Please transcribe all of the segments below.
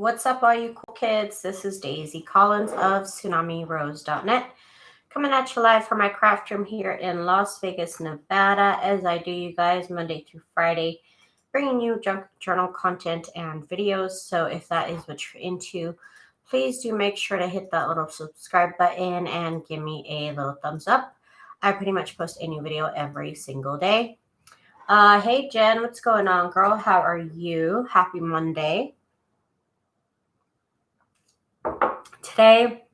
What's up, all you cool kids? This is Daisy Collins of TsunamiRose.net, coming at you live from my craft room here in Las Vegas, Nevada, as I do, you guys, Monday through Friday, bringing you junk journal content and videos. So if that is what you're into, please do make sure to hit that little subscribe button and give me a little thumbs up. I pretty much post a new video every single day. Hey Jen, what's going on, girl? How are you? Happy Monday. Today,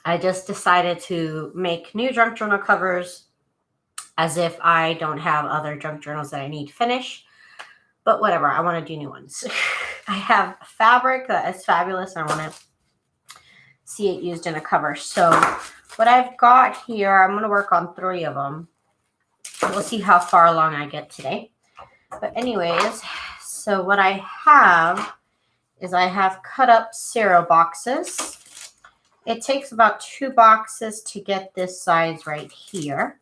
I just decided to make new junk journal covers as if I don't have other junk journals that I need to finish. But whatever, I want to do new ones. I have fabric that is fabulous, and I want to see it used in a cover. So what I've got here, I'm going to work on 3 of them. We'll see how far along I get today. But anyways, so what I have is I have cut up cereal boxes. It takes about 2 boxes to get this size right here.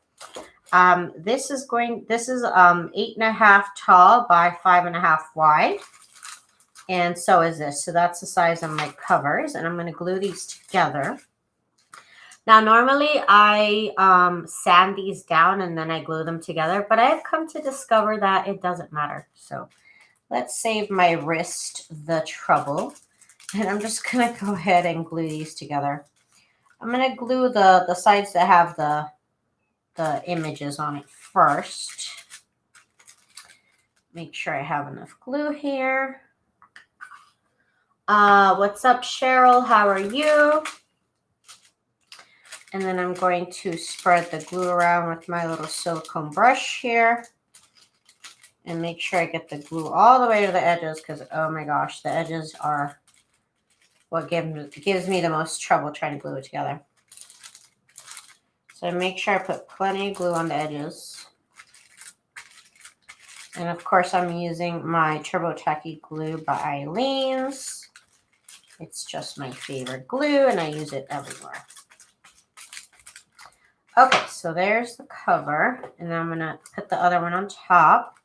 This is 8.5 tall by 5.5 wide. And so is this. So that's the size of my covers. And I'm going to glue these together. Now, normally I sand these down and then I glue them together. But I've come to discover that it doesn't matter. So let's save my wrist the trouble. And I'm just going to go ahead and glue these together. I'm going to glue the sides that have the images on it first. Make sure I have enough glue here. What's up, Cheryl? How are you? And then I'm going to spread the glue around with my little silicone brush here. And make sure I get the glue all the way to the edges because, oh my gosh, the edges are what gives me the most trouble trying to glue it together. So make sure I put plenty of glue on the edges. And of course, I'm using my Turbo Tacky glue by Aleene's. It's just my favorite glue, and I use it everywhere. Okay, so there's the cover, and I'm going to put the other one on top.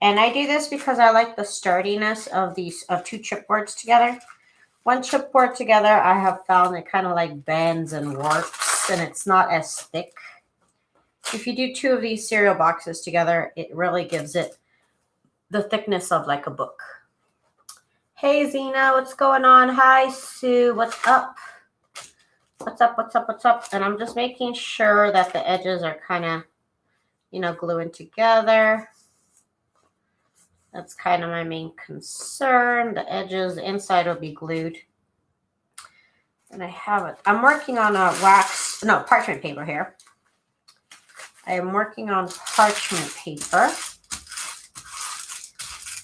And I do this because I like the sturdiness of these 2 chipboards together. One chipboard together, I have found it kind of like bends and warps, and it's not as thick. If you do 2 of these cereal boxes together, it really gives it the thickness of like a book. Hey, Zena, what's going on? Hi, Sue, what's up? What's up, what's up, what's up? And I'm just making sure that the edges are kind of, gluing together. That's kind of my main concern. The edges, the inside will be glued. And I have it. I'm working on parchment paper here. I am working on parchment paper.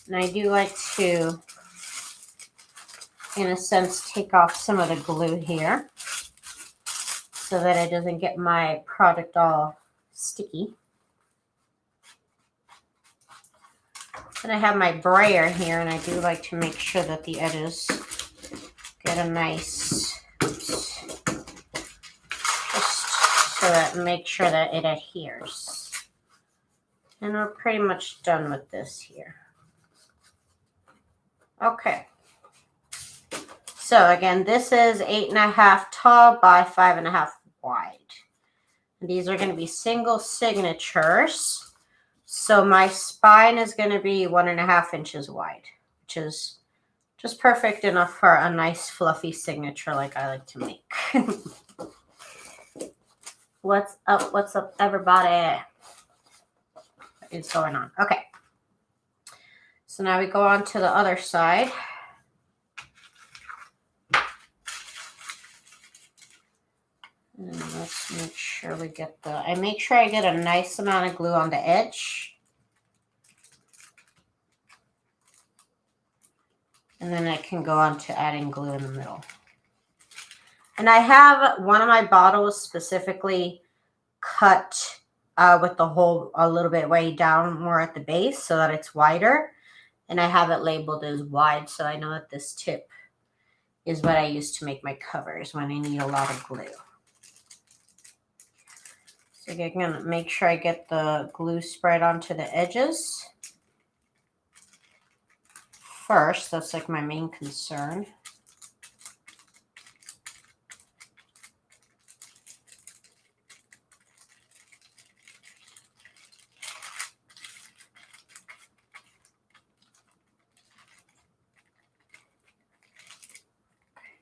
And I do like to, in a sense, take off some of the glue here so that it doesn't get my product all sticky. And I have my brayer here, and I do like to make sure that the edges get a nice, just so that make sure that it adheres. And we're pretty much done with this here. Okay. So again, this is 8.5 tall by 5.5 wide. And these are going to be single signatures. So my spine is going to be 1.5 inches wide, which is just perfect enough for a nice fluffy signature like I like to make. What's up, everybody? What is going on? Okay. So now we go on to the other side. And let's make sure we get I make sure I get a nice amount of glue on the edge. And then I can go on to adding glue in the middle. And I have one of my bottles specifically cut with the hole a little bit way down more at the base so that it's wider. And I have it labeled as wide, so I know that this tip is what I use to make my covers when I need a lot of glue. So I'm going to make sure I get the glue spread onto the edges first. That's like my main concern.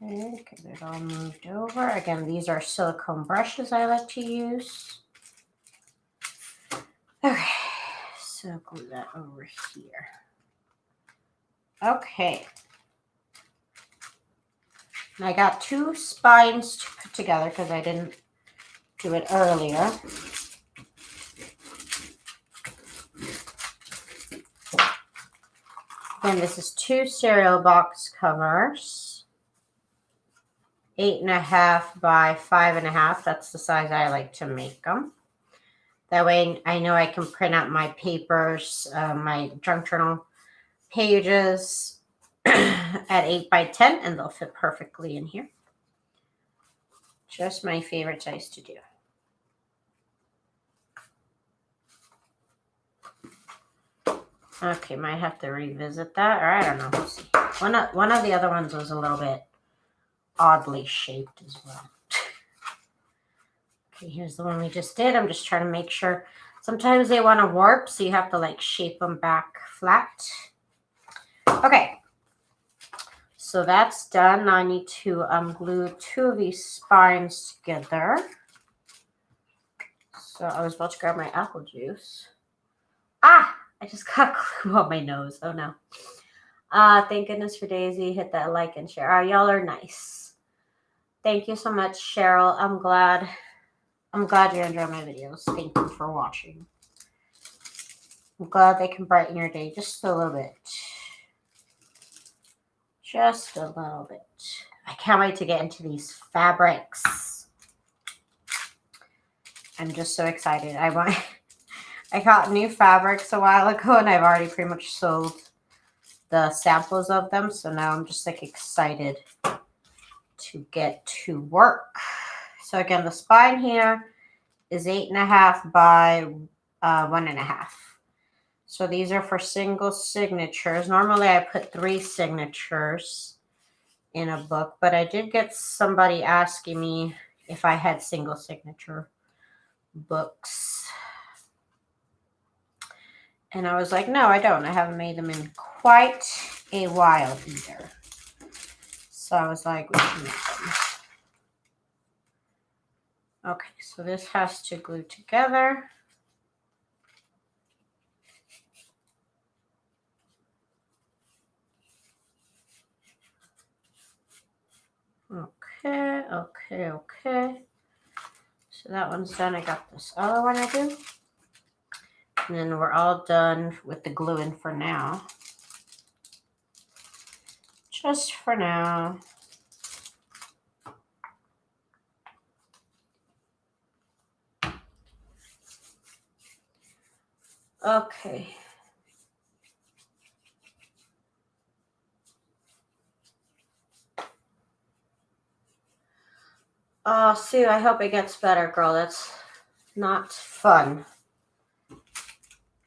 Okay, get it all moved over. Again, these are silicone brushes I like to use. Okay, so glue that over here. Okay. And I got 2 spines to put together because I didn't do it earlier. Again, this is 2 cereal box covers. 8.5 by 5.5. That's the size I like to make them. That way I know I can print out my papers, my junk journal pages at 8 by 10, and they'll fit perfectly in here. Just my favorite size to do. Okay, might have to revisit that, or I don't know. We'll see. One of the other ones was a little bit oddly shaped as well. Okay, here's the one we just did. I'm just trying to make sure. Sometimes they want to warp, so you have to like shape them back flat. Okay, so that's done. Now I need to glue 2 of these spines together. So I was about to grab my apple juice. Ah, I just got glue on my nose. Oh no. Thank goodness for Daisy. Hit that like and share. Y'all are nice. Thank you so much, Cheryl. I'm glad you enjoy my videos. Thank you for watching. I'm glad they can brighten your day just a little bit. Just a little bit. I can't wait to get into these fabrics. I'm just so excited. I got new fabrics a while ago, and I've already pretty much sold the samples of them. So now I'm just like excited to get to work. So again, the spine here is 8.5 by 1.5. So these are for single signatures. Normally I put 3 signatures in a book, but I did get somebody asking me if I had single signature books. And I was like, no, I don't. I haven't made them in quite a while either. So I was like, we should make them. Okay, so this has to glue together. Okay. So that one's done. I got this other one I do. And then we're all done with the gluing for now. Just for now. Okay. Oh, Sue, I hope it gets better, girl. That's not fun.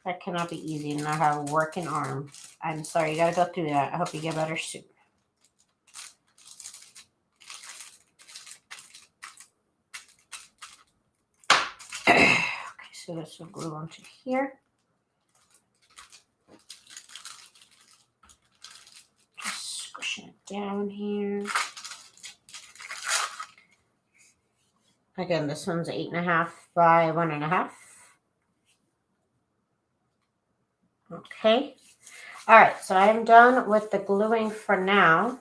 That cannot be easy and not have a working arm. I'm sorry, you gotta go through that. I hope you get better soon. Okay, so this will glue onto here. Just squishing it down here. Again, this one's 8.5 by 1.5. Okay. All right, so I'm done with the gluing for now.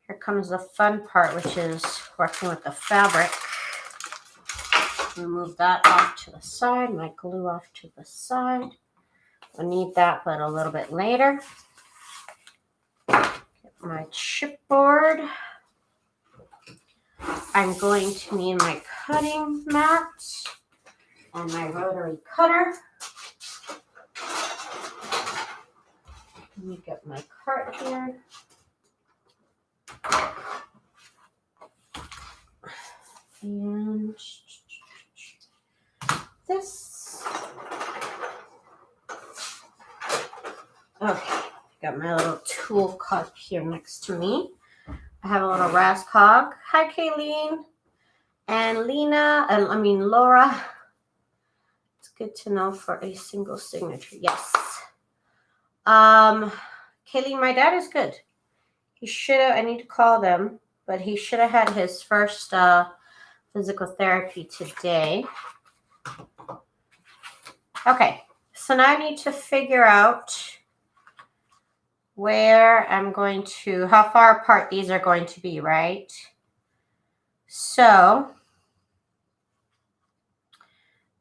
Here comes the fun part, which is working with the fabric. Remove that off to the side, my glue off to the side. We'll need that, but a little bit later. Get my chipboard. I'm going to need my cutting mat and my rotary cutter. Let me get my cart here. And this. Okay, got my little tool cup here next to me. I have a little Rascog. Hi, Kayleen. And Laura. It's good to know for a single signature. Yes. Kayleen, my dad is good. He should have, I need to call them, but he should have had his first physical therapy today. Okay, so now I need to figure out where I'm going to, how far apart these are going to be, right? So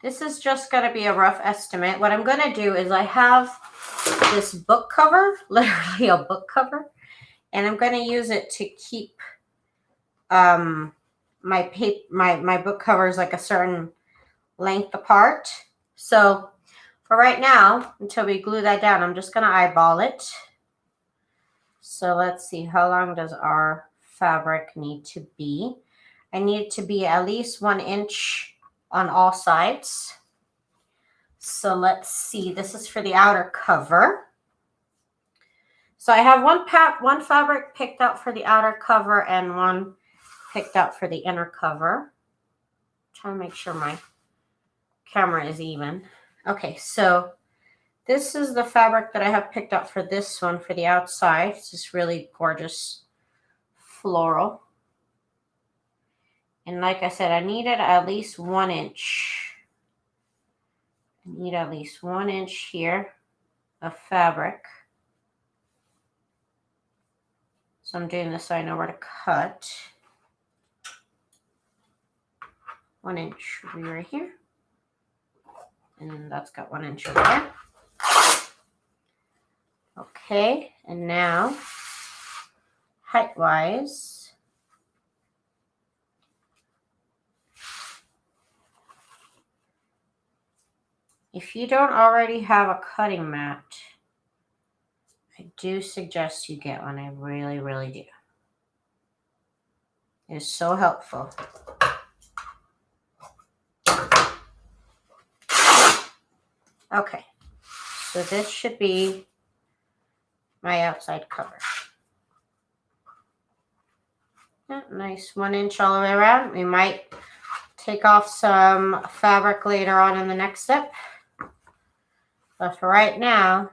this is just going to be a rough estimate. What I'm going to do is I have this book cover, literally a book cover, and I'm going to use it to keep my book covers like a certain length apart. So for right now, until we glue that down, I'm just going to eyeball it. So let's see, how long does our fabric need to be? I need it to be at least 1 inch on all sides. So let's see, this is for the outer cover. So I have one fabric picked out for the outer cover and one picked out for the inner cover. Trying to make sure my camera is even. Okay, so this is the fabric that I have picked out for this one for the outside. It's this really gorgeous floral. And like I said, I needed at least 1 inch. I need at least 1 inch here of fabric. So I'm doing this so I know where to cut. 1 inch will be right here. And that's got 1 inch over there. Okay, and now height-wise, if you don't already have a cutting mat, I do suggest you get one. I really, really do. It is so helpful. Okay, so this should be my outside cover. Yeah, nice 1 inch all the way around. We might take off some fabric later on in the next step. But for right now,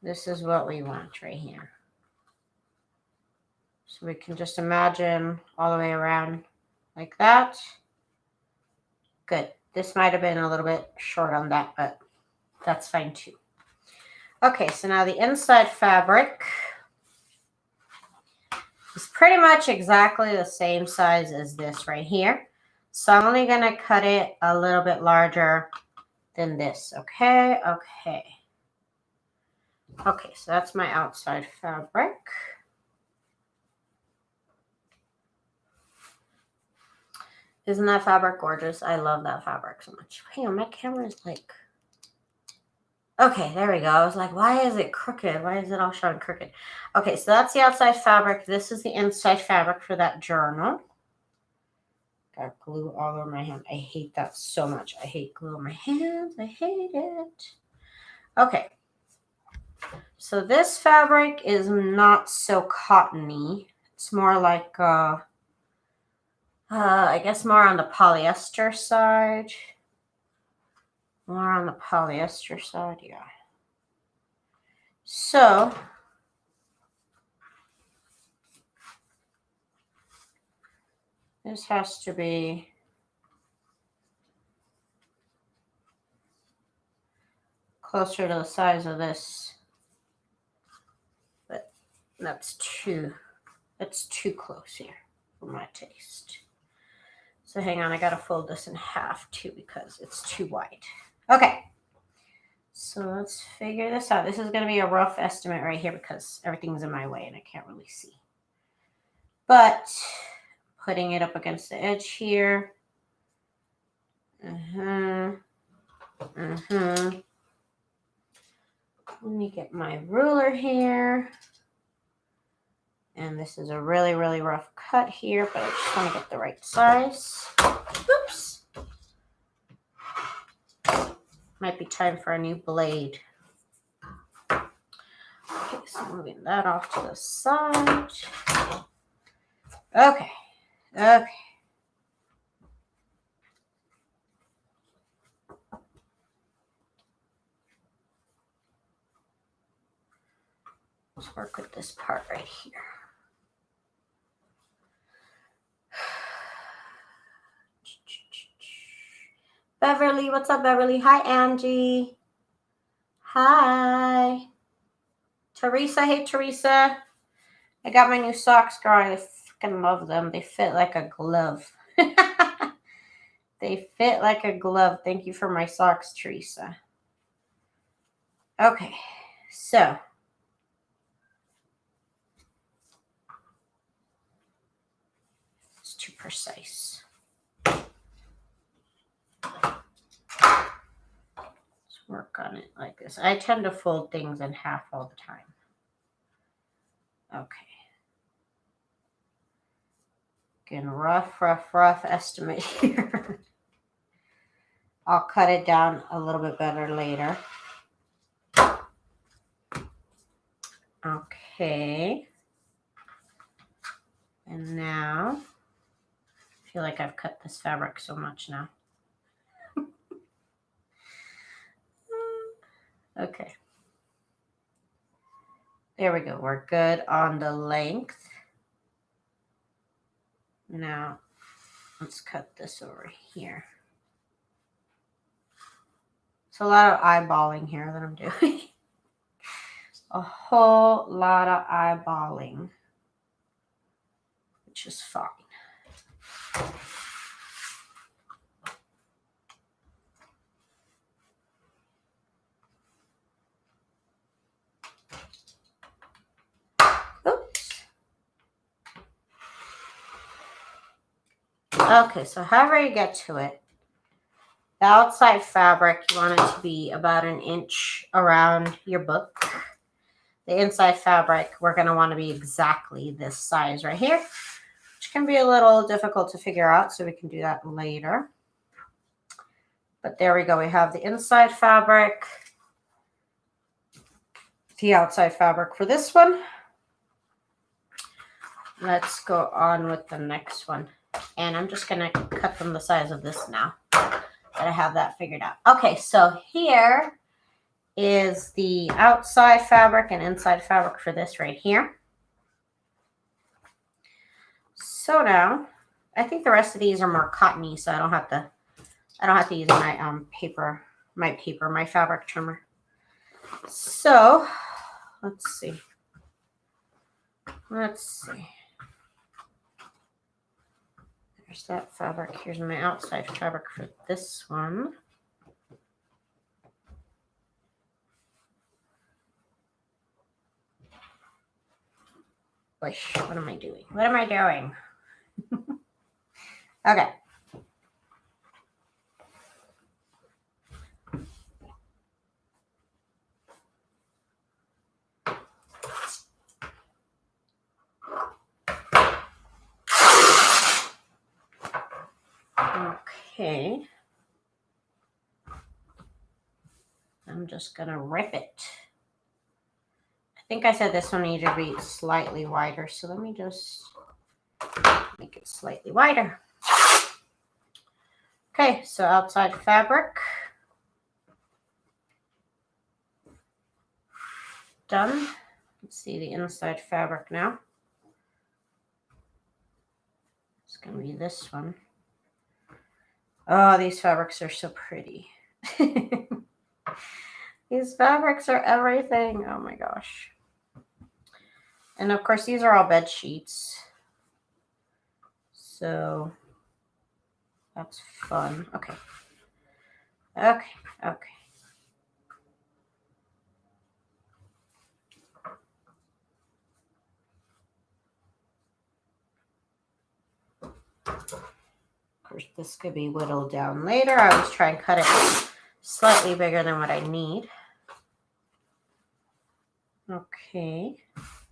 this is what we want right here. So we can just imagine all the way around like that. Good. This might have been a little bit short on that, but that's fine too. Okay, so now the inside fabric is pretty much exactly the same size as this right here. So I'm only going to cut it a little bit larger than this. Okay, okay. Okay, so that's my outside fabric. Isn't that fabric gorgeous? I love that fabric so much. Hang on, my camera is like... Okay, there we go. I was like, why is it crooked? Why is it all showing crooked? Okay, so that's the outside fabric. This is the inside fabric for that journal. Got glue all over my hand. I hate that so much. I hate glue on my hands. I hate it. Okay. So this fabric is not so cottony. It's more like, I guess more on the polyester side. More on the polyester side, yeah. So, this has to be closer to the size of this. But that's too close here for my taste. So hang on, I gotta fold this in half too because it's too wide. Okay, so let's figure this out. This is gonna be a rough estimate right here because everything's in my way and I can't really see. But putting it up against the edge here. Let me get my ruler here. And this is a really, really rough cut here, but I just want to get the right size. Oops. Might be time for a new blade. Okay, so moving that off to the side. Okay. Okay. Let's work with this part right here. Beverly, what's up, Beverly? Hi, Angie. Hi. Teresa, hey, Teresa. I got my new socks, girl. I freaking love them. They fit like a glove. They fit like a glove. Thank you for my socks, Teresa. Okay, so it's too precise. Let's work on it like this. I tend to fold things in half all the time. Okay. Again, rough estimate here. I'll cut it down a little bit better later. Okay. And now, I feel like I've cut this fabric so much now. Okay. There we go. We're good on the length. Now, let's cut this over here. It's a lot of eyeballing here that I'm doing. A whole lot of eyeballing, which is fine. Oops. Okay, so however you get to it, the outside fabric, you want it to be about 1 inch around your book. The inside fabric, we're going to want to be exactly this size right here, which can be a little difficult to figure out, so we can do that later. But there we go. We have the inside fabric, the outside fabric for this one. Let's go on with the next one. And I'm just going to cut them the size of this now that I have that figured out. Okay, so here is the outside fabric and inside fabric for this right here. So now, I think the rest of these are more cottony, so I don't have to use my fabric trimmer. So let's see. There's that fabric. Here's my outside fabric for this one. What am I doing? What am I doing? Okay. Okay. I'm just going to rip it. I think I said this one needed to be slightly wider, so let me just make it slightly wider. Okay, so outside fabric. Done. Let's see the inside fabric now. It's going to be this one. Oh, these fabrics are so pretty. These fabrics are everything. Oh my gosh. And of course, these are all bed sheets. So that's fun. Okay. Okay. Okay. Of course, this could be whittled down later. I always try and cut it slightly bigger than what I need. Okay. Of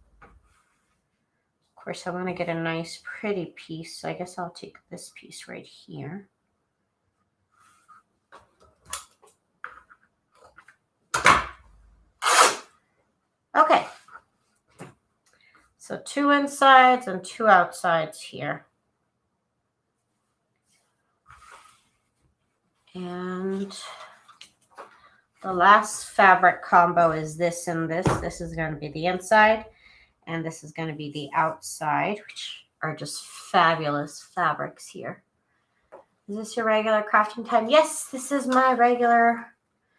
course, I want to get a nice, pretty piece. So I guess I'll take this piece right here. Okay. So 2 insides and 2 outsides here. And The last fabric combo is this and this. This is going to be the inside, and this is going to be the outside, which are just fabulous fabrics here. Is this your regular crafting time? Yes, this is my regular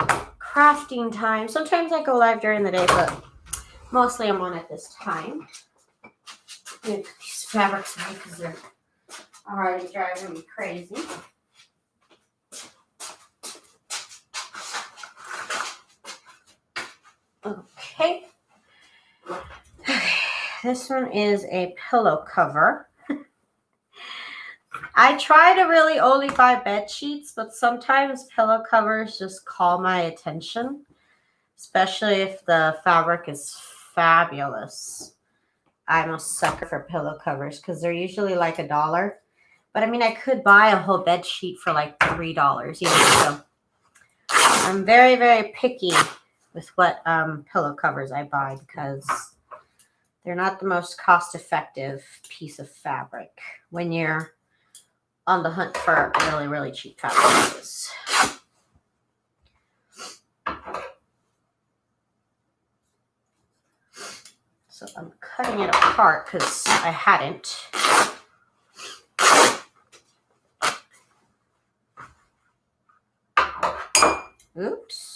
crafting time. Sometimes I go live during the day, but mostly I'm on at this time. I'm going to put these fabrics away because they're already driving me crazy. Okay. This one is a pillow cover. I try to really only buy bed sheets, but sometimes pillow covers just call my attention, especially if the fabric is fabulous. I'm a sucker for pillow covers because they're usually like $1. But I mean, I could buy a whole bed sheet for like $3, you know, so I'm very, very picky with what pillow covers I buy because they're not the most cost-effective piece of fabric when you're on the hunt for really, really cheap fabric. So I'm cutting it apart because I hadn't. Oops.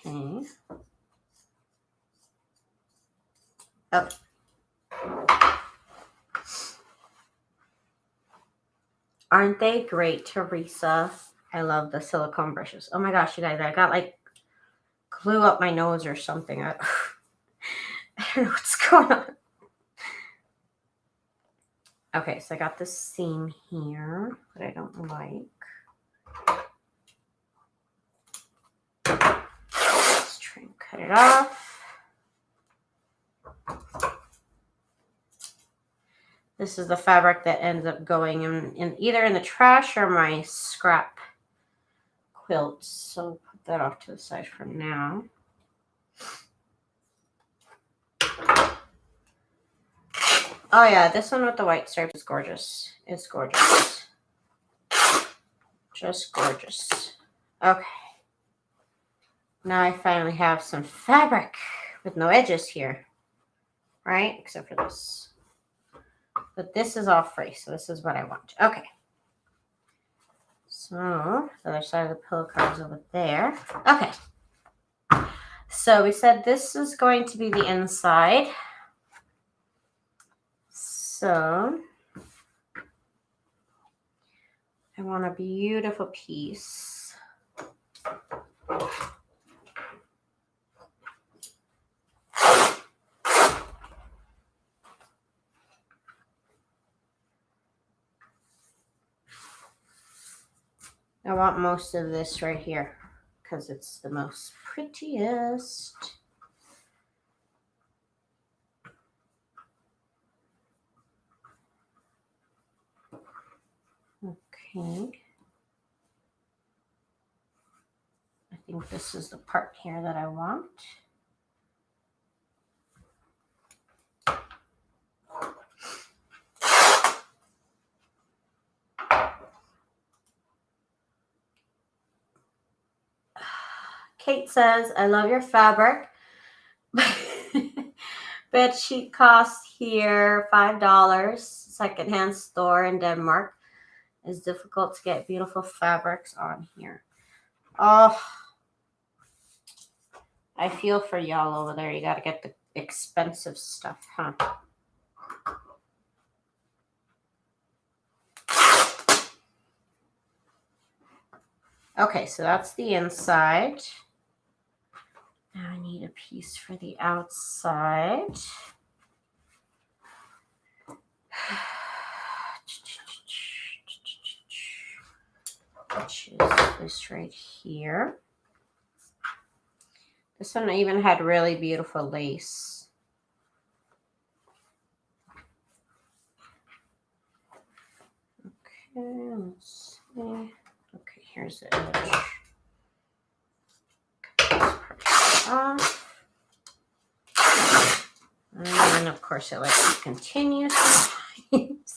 Okay. Oh. Aren't they great, Teresa? I love the silicone brushes. Oh my gosh, you guys, I got like glue up my nose or something. I don't know what's going on. Okay, so I got this seam here that I don't like. Let's try and cut it off. This is the fabric that ends up going in either in the trash or my scrap quilt. So put that off to the side for now. Oh yeah, this one with the white stripes is gorgeous. It's gorgeous. Just gorgeous. Okay. Now I finally have some fabric with no edges here. Right? Except for this. But this is all free, so this is what I want. Okay. So, the other side of the pillow cover is over there. Okay. So, we said this is going to be the inside. So, I want a beautiful piece. I want most of this right here because it's the most prettiest. Okay. I think this is the part here that I want. Kate says, I love your fabric. Bed sheet cost here $5. Secondhand store in Denmark. It's difficult to get beautiful fabrics on here. Oh, I feel for y'all over there. You got to get the expensive stuff, huh? Okay, so that's the inside. Now I need a piece for the outside. Which is this right here. This one even had really beautiful lace. Okay, let's see. Okay, here's the edge. Off. And then, of course, it likes to continue sometimes.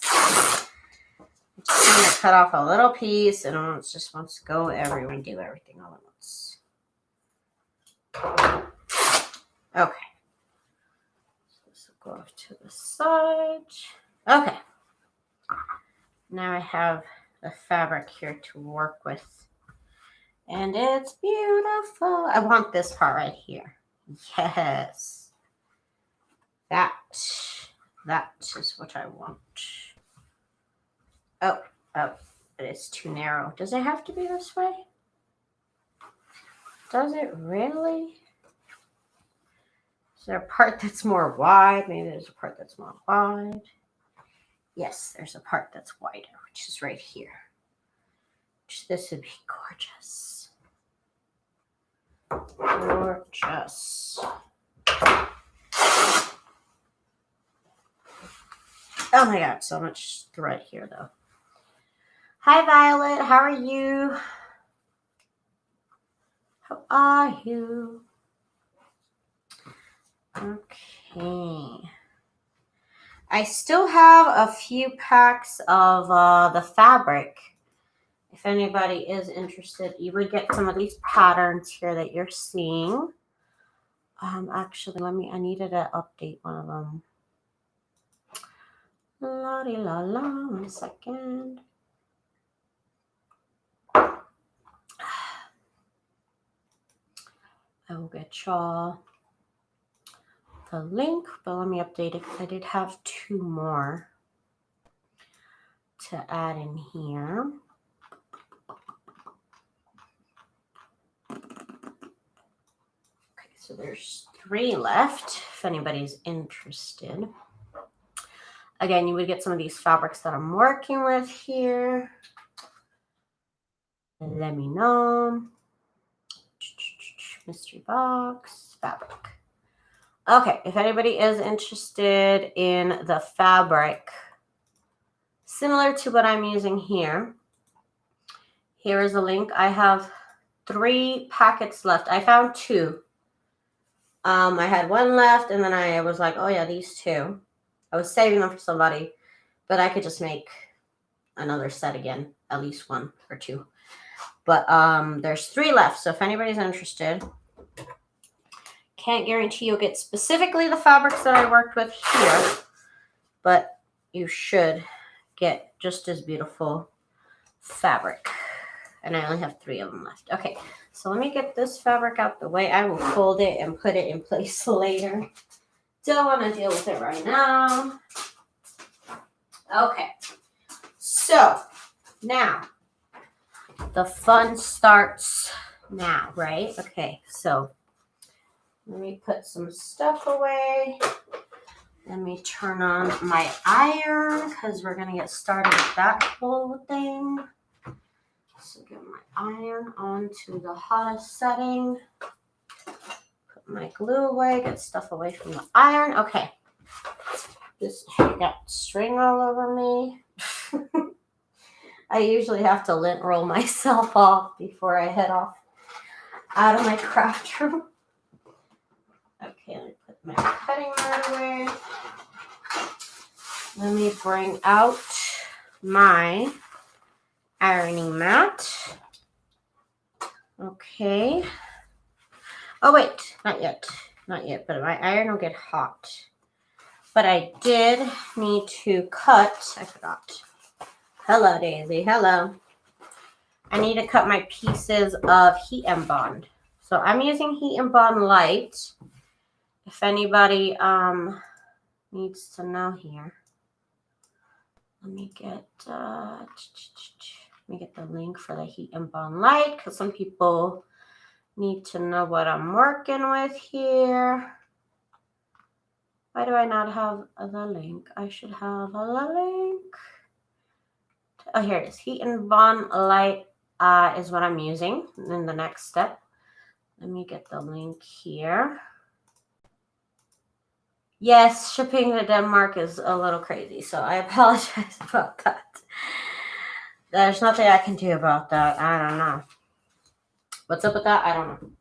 just going to cut off a little piece, and it just wants to go everywhere and do everything all at once. Okay. So this will go off to the side. Okay. Now I have the fabric here to work with. And it's beautiful. I want this part right here. Yes. That is what I want. Oh, it is too narrow. Does it have to be this way? Does it really? Is there a part that's more wide? Maybe there's a part that's more wide. Yes, there's a part that's wider, which is right here. This would be gorgeous. Gorgeous. Oh my God, so much thread here though. Hi Violet, how are you? How are you? Okay. I still have a few packs of the fabric. If anybody is interested, you would get some of these patterns here that you're seeing. Actually, I needed to update one of them. La-di-la-la, 1 second. I will get y'all the link, but let me update it because I did have 2 more to add in here. Okay, so there's 3 left if anybody's interested. Again, you would get some of these fabrics that I'm working with here. Let me know. Mystery box, fabric. Okay, if anybody is interested in the fabric, similar to what I'm using here, here is a link. I have 3 packets left. I found 2. I had 1 left, and then I was like, oh yeah, these 2. I was saving them for somebody, but I could just make another set again, at least 1 or 2. But there's 3 left, so if anybody's interested, can't guarantee you'll get specifically the fabrics that I worked with here, but you should get just as beautiful fabric. And I only have 3 of them left. Okay, so let me get this fabric out the way. I will fold it and put it in place later. Don't want to deal with it right now. Okay, so now the fun starts now, right? Okay, so let me put some stuff away. Let me turn on my iron because we're going to get started with that whole thing. So get my iron onto the hottest setting. Put my glue away, get stuff away from the iron. Okay. I got string all over me. I usually have to lint roll myself off before I head off out of my craft room. Okay, let me put my cutting mat away. Let me bring out my ironing mat. Okay. Oh, wait, not yet. Not yet, but my iron will get hot. But I did need to cut. I forgot. Hello, Daisy. Hello. I need to cut my pieces of HeatnBond. So I'm using HeatnBond Lite. If anybody needs to know here, let me get the link for the HeatnBond Lite because some people need to know what I'm working with here. Why do I not have the link? I should have the link. Oh, here it is. HeatnBond Lite is what I'm using in the next step. Let me get the link here. Yes, shipping to Denmark is a little crazy, so I apologize about that. There's nothing I can do about that. I don't know. What's up with that? I don't know.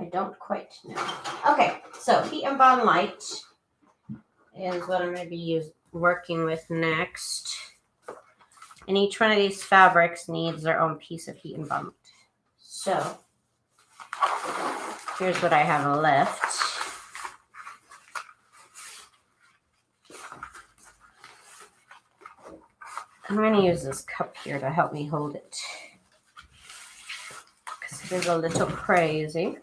I don't quite know. Okay, so HeatnBond Lite is what I'm going to be working with next. And each one of these fabrics needs their own piece of HeatnBond. So here's what I have left. I'm going to use this cup here to help me hold it, because it is a little crazy.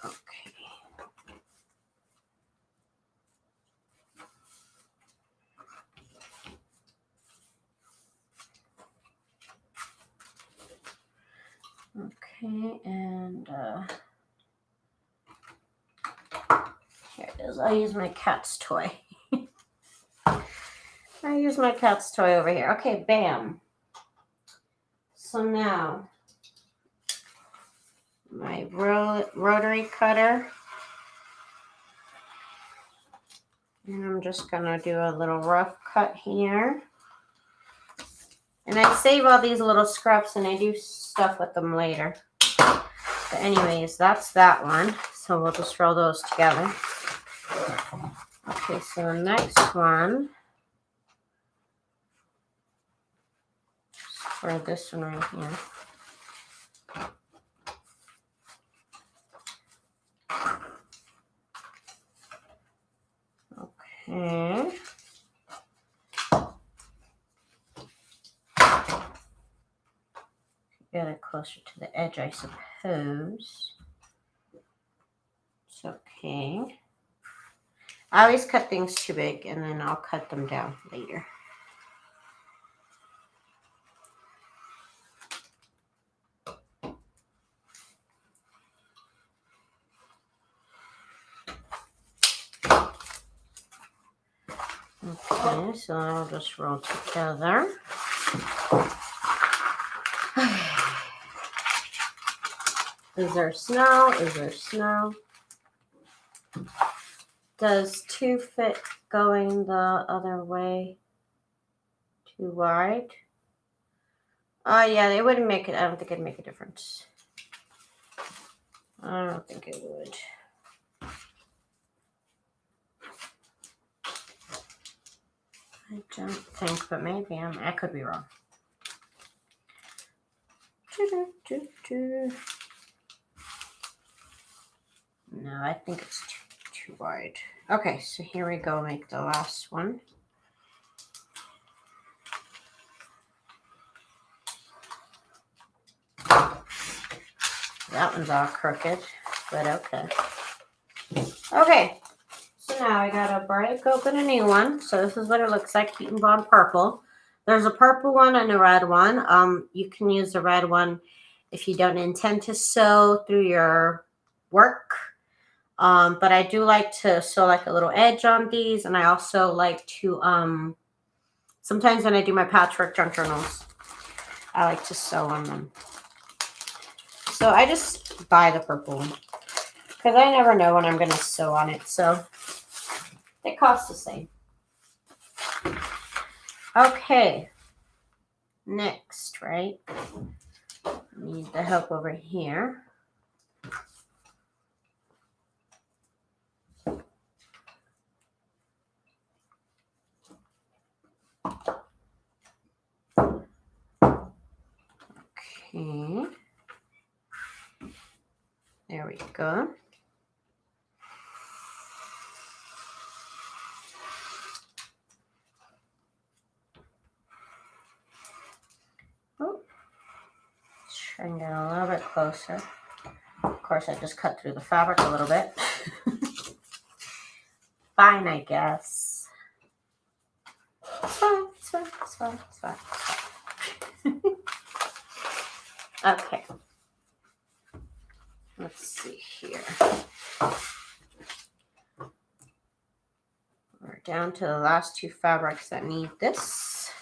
Okay. Okay, and here it is. I'll use my cat's toy. I use my cat's toy over here. Okay, bam. So now, my rotary cutter. And I'm just going to do a little rough cut here. And I save all these little scraps and I do stuff with them later. But anyways, that's that one. So we'll just roll those together. Okay, so the next one, for this one right here. Okay. Get it closer to the edge, I suppose. It's okay. I always cut things too big and then I'll cut them down later. Okay, so I'll just roll together. Is there snow? Is there snow? Does 2 fit going the other way too wide? Oh yeah, they wouldn't make it. I don't think it'd make a difference. I don't think it would. I don't think, but maybe I could be wrong. No, I think it's too wide. Okay, so here we go, make the last one. That one's all crooked, but okay. Okay, so now I gotta break open a new one. So this is what it looks like, HeatnBond purple. There's a purple one and a red one. You can use the red one if you don't intend to sew through your work. But I do like to sew like a little edge on these, and I also like to, sometimes when I do my patchwork junk journals, I like to sew on them. So I just buy the purple one, because I never know when I'm going to sew on it, so it costs the same. Okay, next, right? Need the help over here. Okay. There we go. Oh, let's try and get a little bit closer. Of course, I just cut through the fabric a little bit. Fine, I guess. It's fine, it's fine, it's fine, it's fine. Okay. Let's see here. We're down to the last 2 fabrics that need this.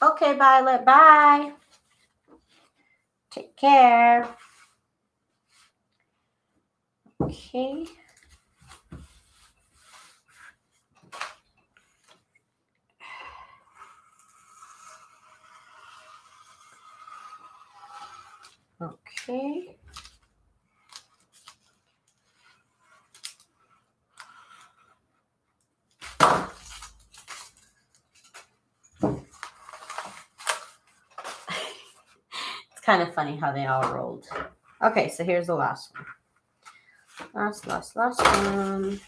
Okay, Violet, bye. Take care. Okay. Okay. It's kind of funny how they all rolled. Okay, so here's the last one. Last one.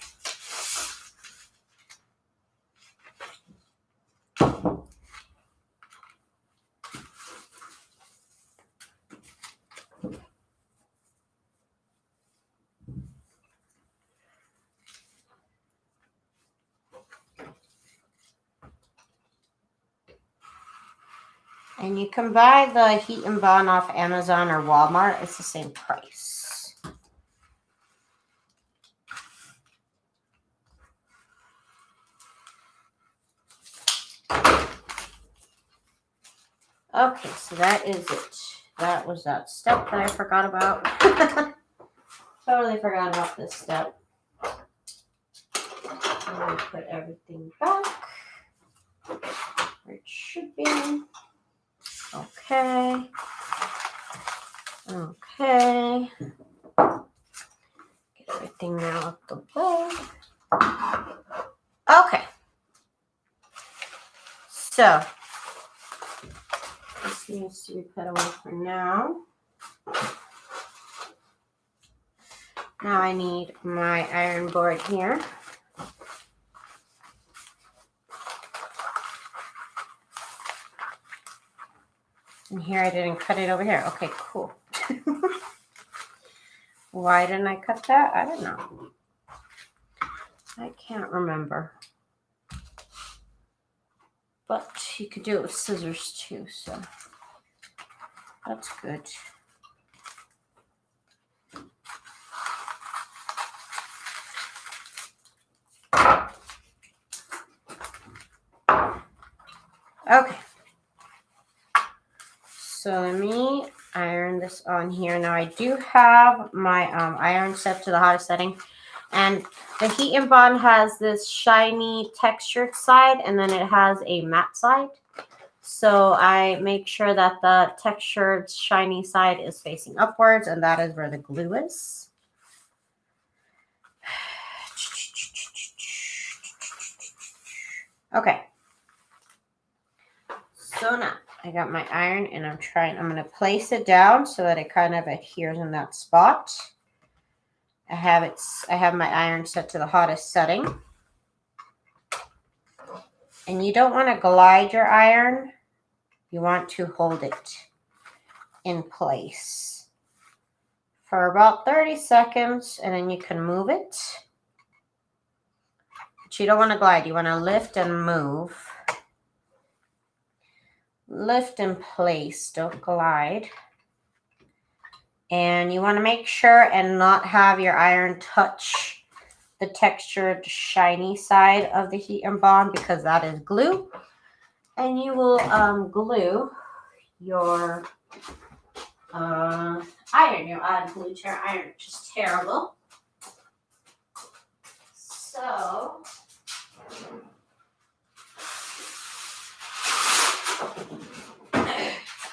And you can buy the HeatnBond off Amazon or Walmart. It's the same price. Okay, so that is it. That was that step that I forgot about. Totally forgot about this step. Let me put everything back where it should be. Okay. Okay. Get everything out the way. Okay. So, this needs to be put away for now. Now I need my iron board here. And here I didn't cut it over here. Okay, cool. Why didn't I cut that? I don't know. I can't remember. But you could do it with scissors too, so that's good. Okay. So let me iron this on here. Now I do have my iron set to the hottest setting. And the HeatnBond has this shiny textured side and then it has a matte side. So I make sure that the textured shiny side is facing upwards and that is where the glue is. Okay. So now I got my iron and I'm going to place it down so that it kind of adheres in that spot. I have my iron set to the hottest setting. And you don't want to glide your iron. You want to hold it in place for about 30 seconds and then you can move it. But you don't want to glide. You want to lift and move. Lift in place, don't glide. And you want to make sure and not have your iron touch the textured shiny side of the HeatnBond because that is glue. And you will glue your iron. You'll add glue to your iron, which is terrible. So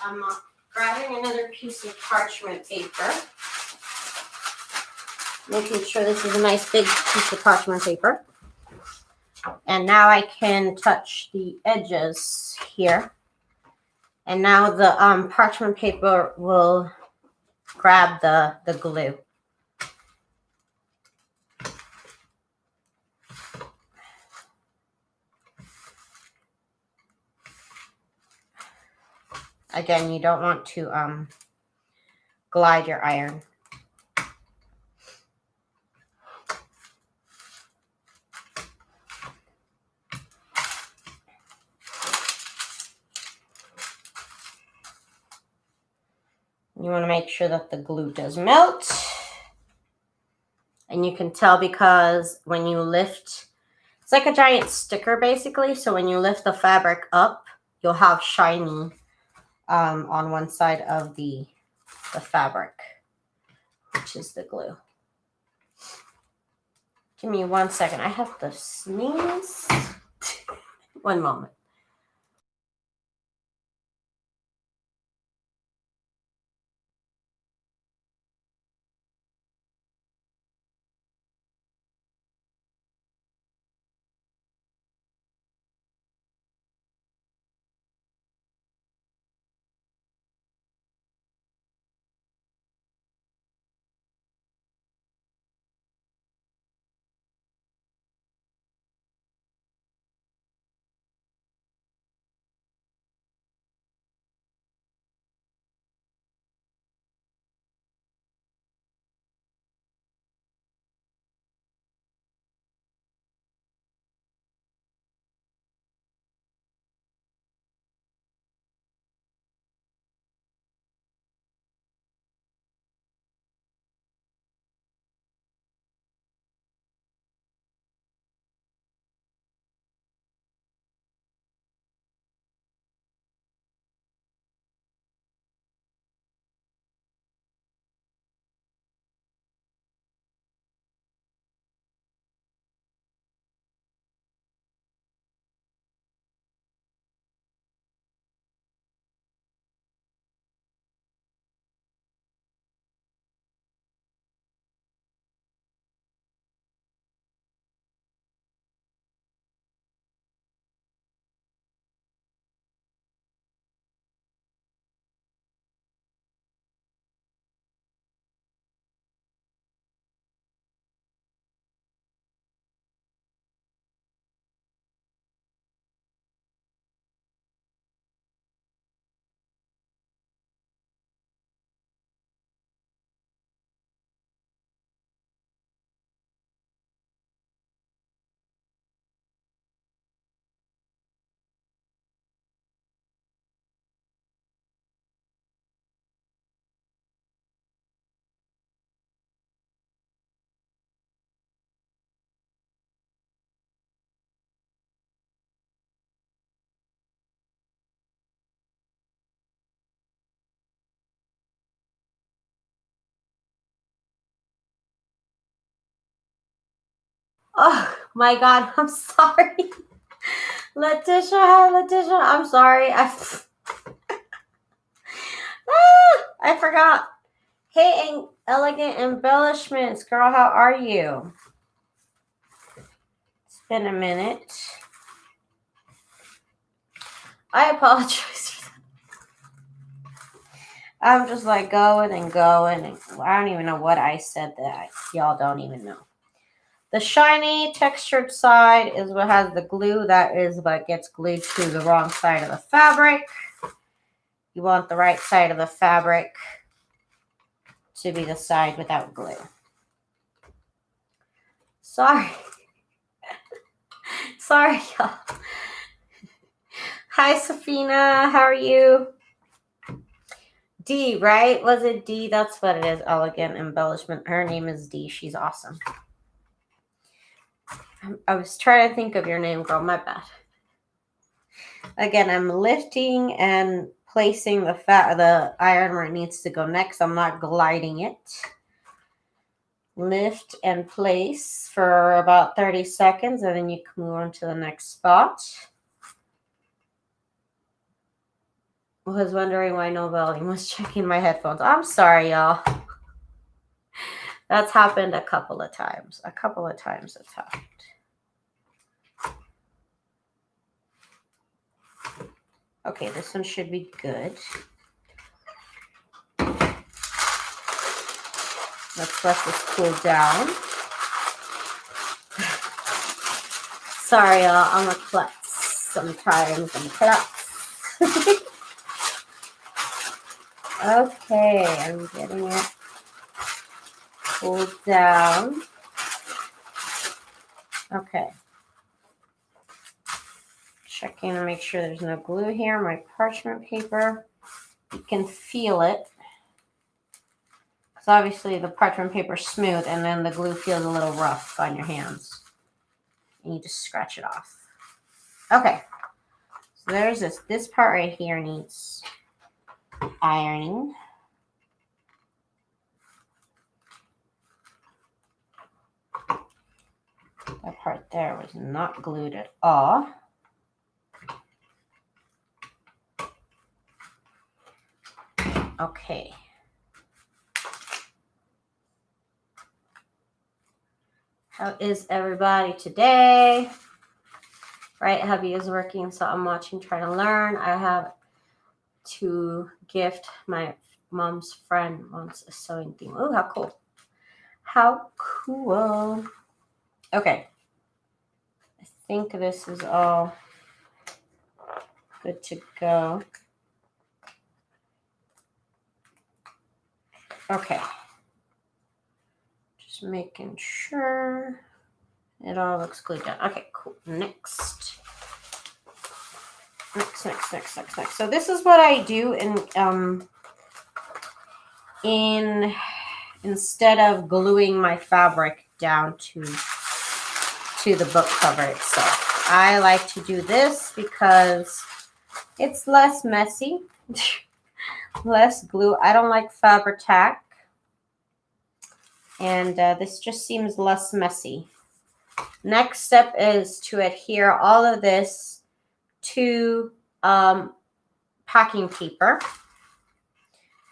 I'm grabbing another piece of parchment paper, making sure this is a nice big piece of parchment paper. And now I can touch the edges here. And now the parchment paper will grab the glue. Again, you don't want to glide your iron. You want to make sure that the glue does melt. And you can tell because when you lift, it's like a giant sticker basically. So when you lift the fabric up, you'll have shiny on one side of the fabric, which is the glue. Give me 1 second. I have to sneeze. One moment. Oh my God, I'm sorry. Letitia, I'm sorry. I forgot. Hey, elegant embellishments, girl, how are you? It's been a minute. I apologize for that. I'm just like going and going, and I don't even know what I said that y'all don't even know. The shiny textured side is what has the glue. That is what gets glued to the wrong side of the fabric. You want the right side of the fabric to be the side without glue. Sorry. Sorry, y'all. Hi, Safina. How are you? D, right? Was it D? That's what it is. Elegant embellishment. Her name is D. She's awesome. I was trying to think of your name, girl. My bad. Again, I'm lifting and placing the iron where it needs to go next. I'm not gliding it. Lift and place for about 30 seconds, and then you can move on to the next spot. I was wondering why no volume. Was checking my headphones. I'm sorry, y'all. That's happened a couple of times. A couple of times it's happened. Okay, this one should be good. Let's let this cool down. Sorry, y'all. I'm a klutz. Sometimes I'm a klutz. Okay, I'm getting it cooled down. Okay. Checking to make sure there's no glue here. My parchment paper, you can feel it. Because obviously the parchment paper is smooth and then the glue feels a little rough on your hands. And you just scratch it off. Okay. So there's this. This part right here needs ironing. That part there was not glued at all. Okay. How is everybody today? Right, hubby is working, so I'm watching, trying to learn. I have to gift my mom's friend wants a sewing theme. Oh, how cool. How cool. Okay. I think this is all good to go. Okay. Just making sure it all looks glued down. Okay, cool. Next. So this is what I do instead of gluing my fabric down to the book cover itself. I like to do this because it's less messy, less glue. I don't like Fabric-Tac, and this just seems less messy. Next step is to adhere all of this to packing paper.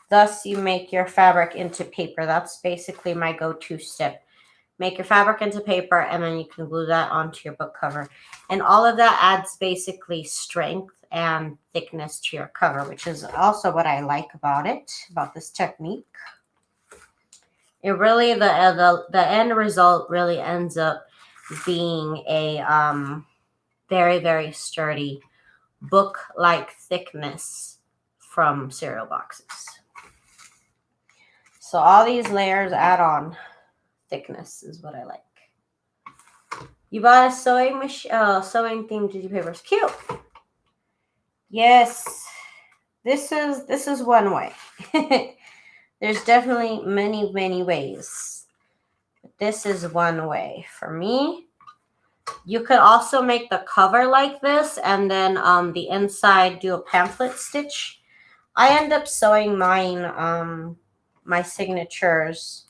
Thus, you make your fabric into paper. That's basically my go-to step. Make your fabric into paper, and then you can glue that onto your book cover. And all of that adds basically strength and thickness to your cover, which is also what I like about it, about this technique. It really, the end result really ends up being a very, very sturdy book-like thickness from cereal boxes. So all these layers add on thickness is what I like. You bought a sewing machine, sewing themed tissue papers. Cute. Yes, this is one way. There's definitely many, many ways. But this is one way for me. You could also make the cover like this and then the inside do a pamphlet stitch. I end up sewing mine, my signatures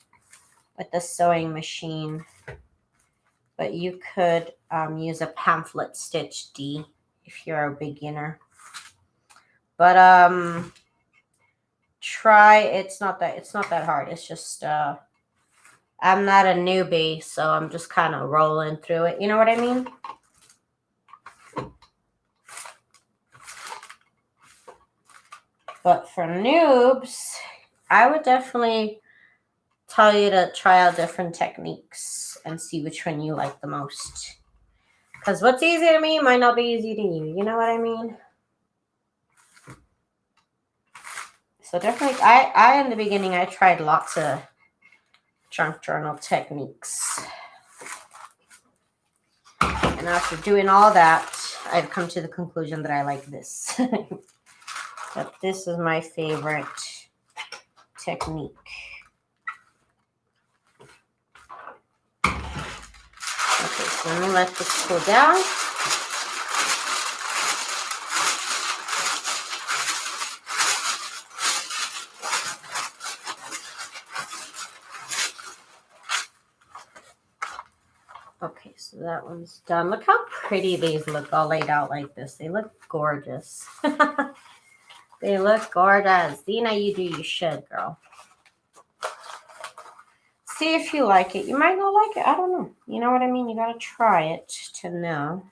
with the sewing machine. but you could use a pamphlet stitch D if you're a beginner. But try, it's not that hard. It's just I'm not a newbie, so I'm just kind of rolling through it. You know what I mean? But for noobs, I would definitely tell you to try out different techniques and see which one you like the most. Because what's easy to me might not be easy to you. You know what I mean? So definitely, I in the beginning, I tried lots of junk journal techniques. And after doing all that, I've come to the conclusion that I like this. But this is my favorite technique. Okay, so let me let this cool down. Okay, so that one's done. Look how pretty these look all laid out like this. They look gorgeous. They look gorgeous. Dina, you do, you should, girl. See if you like it. You might not like it. I don't know. You know what I mean? You got to try it to know.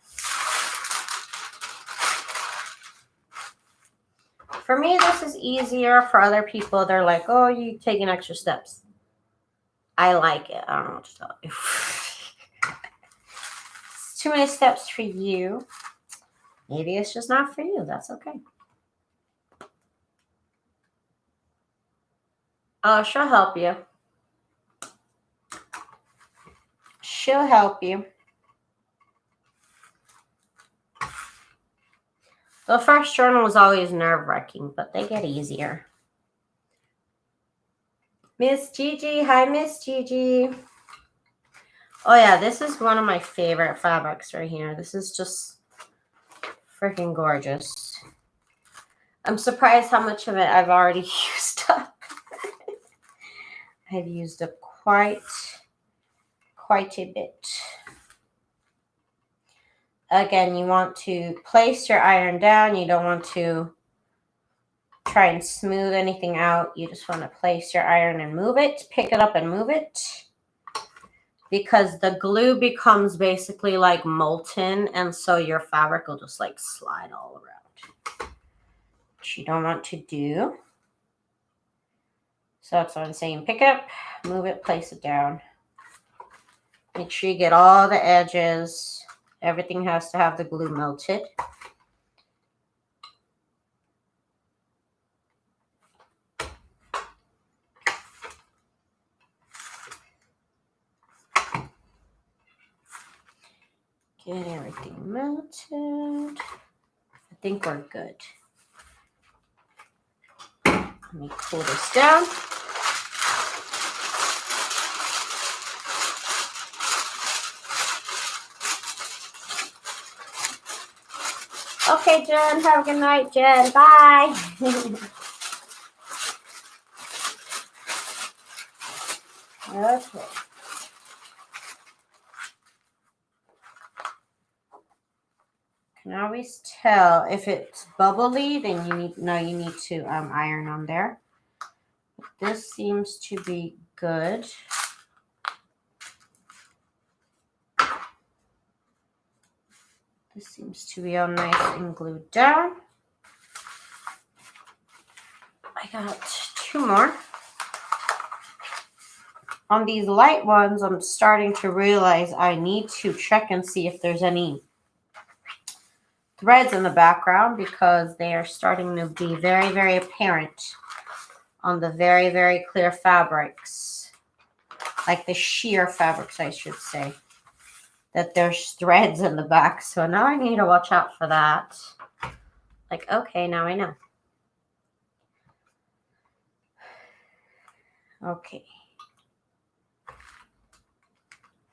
For me, this is easier. For other people, they're like, oh, you taking extra steps. I like it. I don't know what to tell you. It's too many steps for you. Maybe it's just not for you. That's okay. Oh, she'll help you. She'll help you. The first journal was always nerve-wracking, but they get easier. Miss Gigi. Hi, Miss Gigi. Oh, yeah, this is one of my favorite fabrics right here. This is just freaking gorgeous. I'm surprised how much of it I've already used up. I've used up quite a bit. Again, you want to place your iron down. You don't want to try and smooth anything out. You just want to place your iron and move it. Pick it up and move it. Because the glue becomes basically like molten, and so your fabric will just like slide all around, which you don't want to do. So that's what I'm saying. Pick it up, move it, place it down. Make sure you get all the edges. Everything has to have the glue melted. Get everything melted. I think we're good. Let me cool this down. Okay, Jen. Have a good night, Jen. Bye. Okay. Can always tell if it's bubbly, then you need to iron on there. But this seems to be good. This seems to be all nice and glued down. I got 2 more. On these light ones, I'm starting to realize I need to check and see if there's any threads in the background, because they are starting to be very, very apparent on the very, very clear fabrics, like the sheer fabrics, I should say, that there's threads in the back. So now I need to watch out for that. Like, okay, now I know. Okay.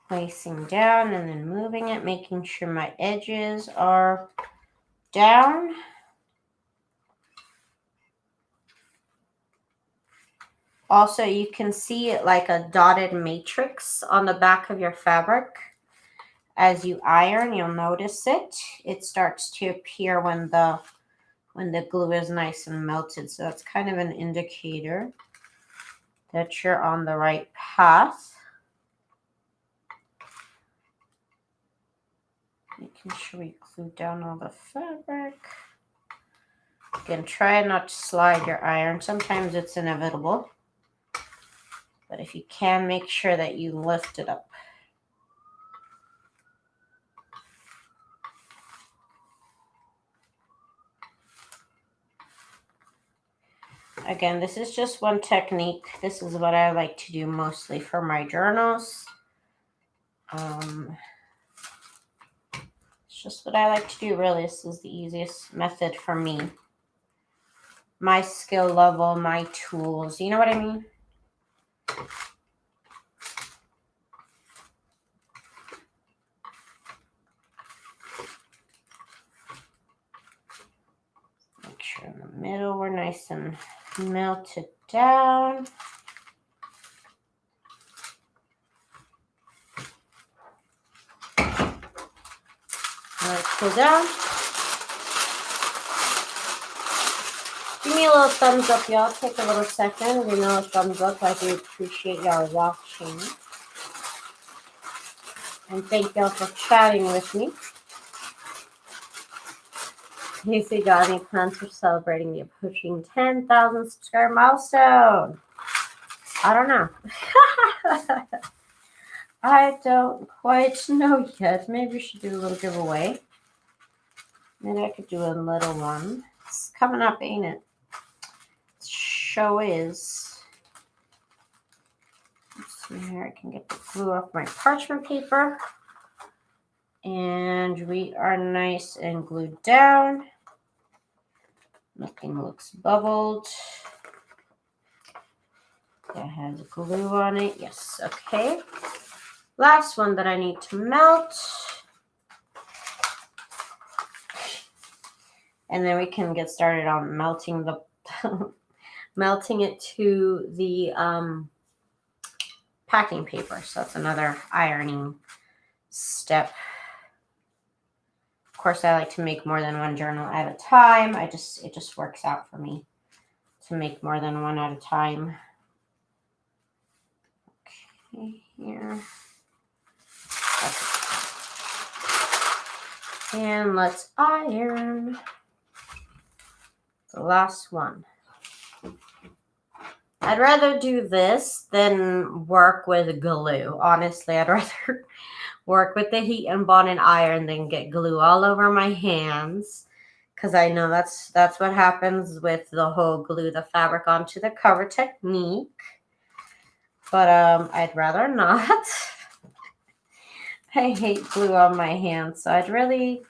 Placing down and then moving it, making sure my edges are down. Also, you can see it like a dotted matrix on the back of your fabric. As you iron, you'll notice it. It starts to appear when the glue is nice and melted. So that's kind of an indicator that you're on the right path. Making sure we glue down all the fabric. Again, try not to slide your iron. Sometimes it's inevitable. But if you can, make sure that you lift it up. Again, this is just one technique. This is what I like to do mostly for my journals. It's just what I like to do, really. This is the easiest method for me. My skill level, my tools. You know what I mean? Make sure in the middle we're nice and melted down. Let it cool down. Give me a little thumbs up, y'all. Take a little second. You know, a thumbs up. I do appreciate y'all watching. And thank y'all for chatting with me. You see, got any plans for celebrating the approaching 10,000 subscriber milestone? I don't know. I don't quite know yet. Maybe we should do a little giveaway. Maybe I could do a little one. It's coming up, ain't it? Show is. Let's see here. I can get the glue off my parchment paper. And we are nice and glued down. Nothing looks bubbled. That has glue on it. Yes, okay. Last one that I need to melt. And then we can get started on melting the melting it to the packing paper. So that's another ironing step. Of course, I like to make more than one journal at a time. It just works out for me to make more than one at a time. Okay, here. Okay. And let's iron the last one. I'd rather do this than work with glue. Honestly, I'd rather work with the HeatnBond and iron than get glue all over my hands. Because I know that's what happens with the whole glue the fabric onto the cover technique. But I'd rather not. I hate glue on my hands. So I'd really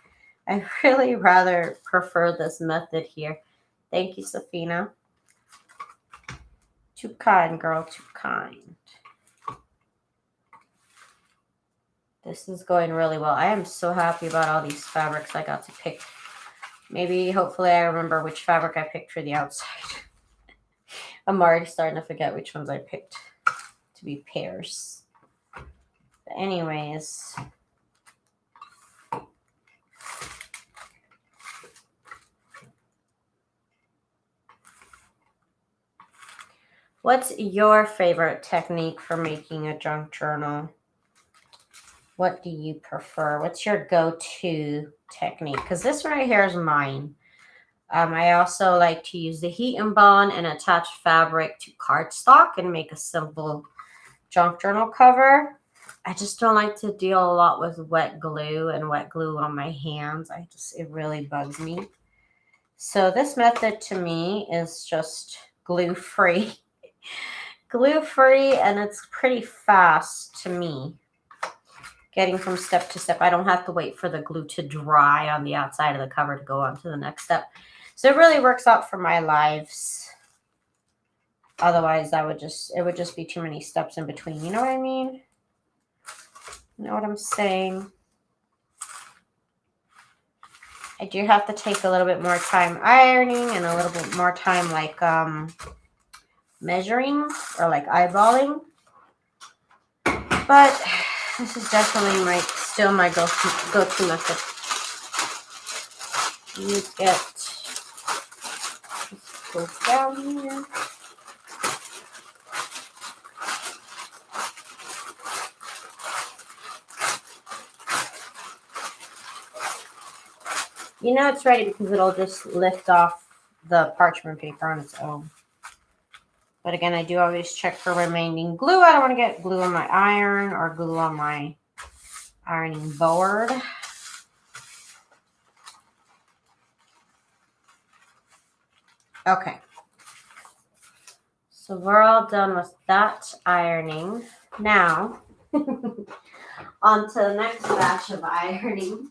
rather prefer this method here. Thank you, Safina. Too kind, girl, too kind. This is going really well. I am so happy about all these fabrics I got to pick. Maybe, hopefully, I remember which fabric I picked for the outside. I'm already starting to forget which ones I picked to be pairs. But anyways. What's your favorite technique for making a junk journal? What do you prefer? What's your go-to technique? Because this one right here is mine. I also like to use the HeatnBond and attach fabric to cardstock and make a simple junk journal cover. I just don't like to deal a lot with wet glue and wet glue on my hands. It really bugs me. So this method to me is just glue-free. Glue-free, and it's pretty fast to me. Getting from step to step. I don't have to wait for the glue to dry on the outside of the cover to go on to the next step. So it really works out for my lives. Otherwise, it would just be too many steps in between. You know what I mean? You know what I'm saying? I do have to take a little bit more time ironing and a little bit more time like measuring or like eyeballing. But this is definitely my still my go-to method. You get, just go down here. You know it's ready because it'll just lift off the parchment paper on its own. But again, I do always check for remaining glue. I don't want to get glue on my iron or glue on my ironing board. Okay. So we're all done with that ironing. Now, on to the next batch of ironing.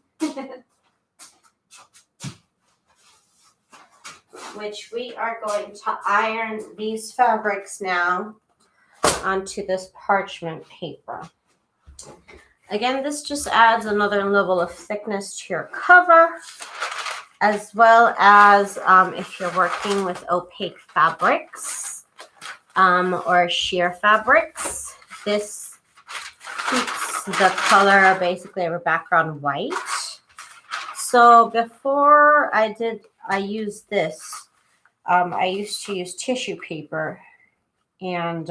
Which we are going to iron these fabrics now onto this parchment paper. Again, this just adds another level of thickness to your cover, as well as if you're working with opaque fabrics or sheer fabrics. This keeps the color basically of a background white. So before I used this. I used to use tissue paper, and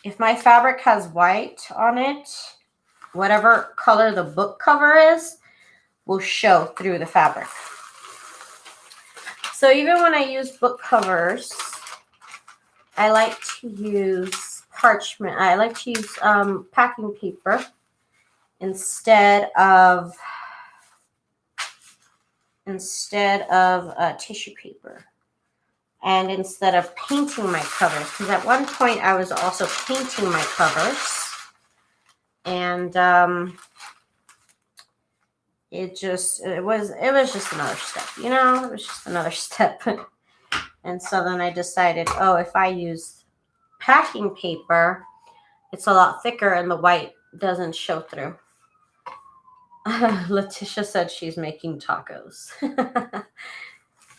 if my fabric has white on it, whatever color the book cover is will show through the fabric. So even when I use book covers, I like to use parchment. I like to use packing paper instead of tissue paper, and instead of painting my covers, because at one point I was also painting my covers, and it was just another step, you know, it was just another step. And so then I decided, oh, if I use packing paper, it's a lot thicker and the white doesn't show through. Letitia said she's making tacos.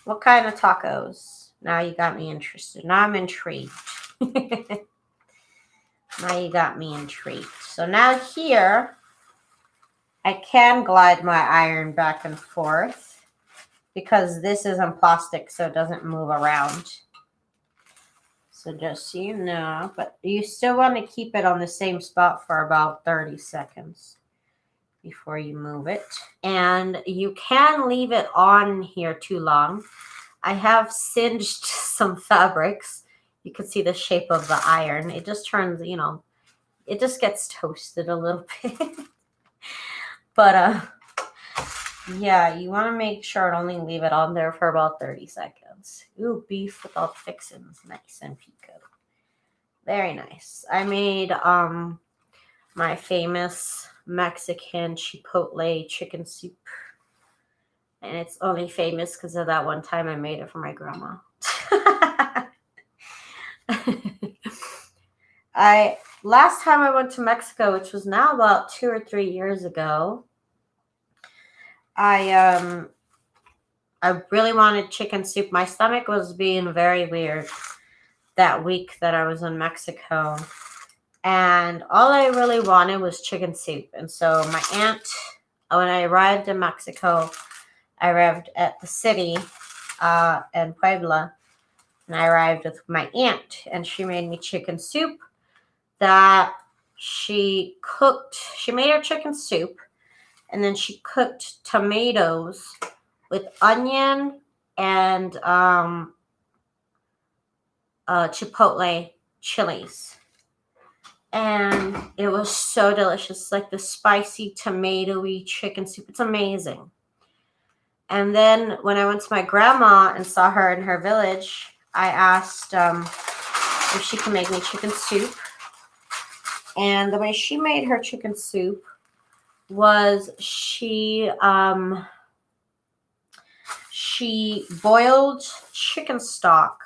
What kind of tacos? Now you got me interested. Now I'm intrigued. Now you got me intrigued. So now here, I can glide my iron back and forth because this isn't plastic, so it doesn't move around. So just so you know, but you still want to keep it on the same spot for about 30 seconds. Before you move it. And you can leave it on here too long. I have singed some fabrics. You can see the shape of the iron. It just turns, you know, it just gets toasted a little bit. But yeah, you want to make sure to only leave it on there for about 30 seconds. Ooh, beef with all the fixings. Nice and pico. Very nice. I made my famous Mexican chipotle chicken soup, and it's only famous because of that one time I made it for my grandma. Last time I went to Mexico, which was now about 2 or 3 years ago, I really wanted chicken soup. My stomach was being very weird that week that I was in Mexico. And all I really wanted was chicken soup. And so my aunt, when I arrived in Mexico, I arrived at the city in Puebla. And I arrived with my aunt. And she made me chicken soup that she cooked. She made her chicken soup. And then she cooked tomatoes with onion and chipotle chilies. And it was so delicious, like the spicy tomatoey chicken soup. It's amazing. And then when I went to my grandma and saw her in her village, I asked if she could make me chicken soup. And the way she made her chicken soup was she boiled chicken stock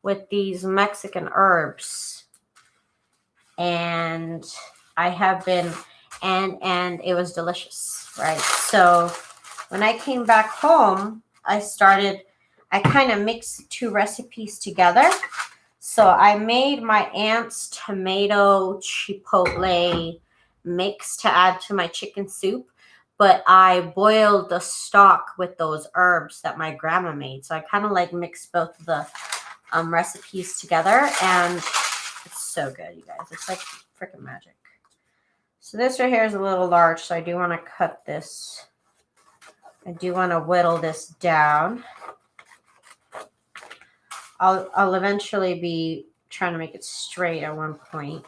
with these Mexican herbs. And I have been, and it was delicious, right? So when I came back home, I kind of mixed 2 recipes together. So I made my aunt's tomato chipotle mix to add to my chicken soup, but I boiled the stock with those herbs that my grandma made. So I kind of like mixed both of the recipes together, and it's so good, you guys. It's like freaking magic. So this right here is a little large, so I do want to cut this. I do want to whittle this down. I'll eventually be trying to make it straight at one point,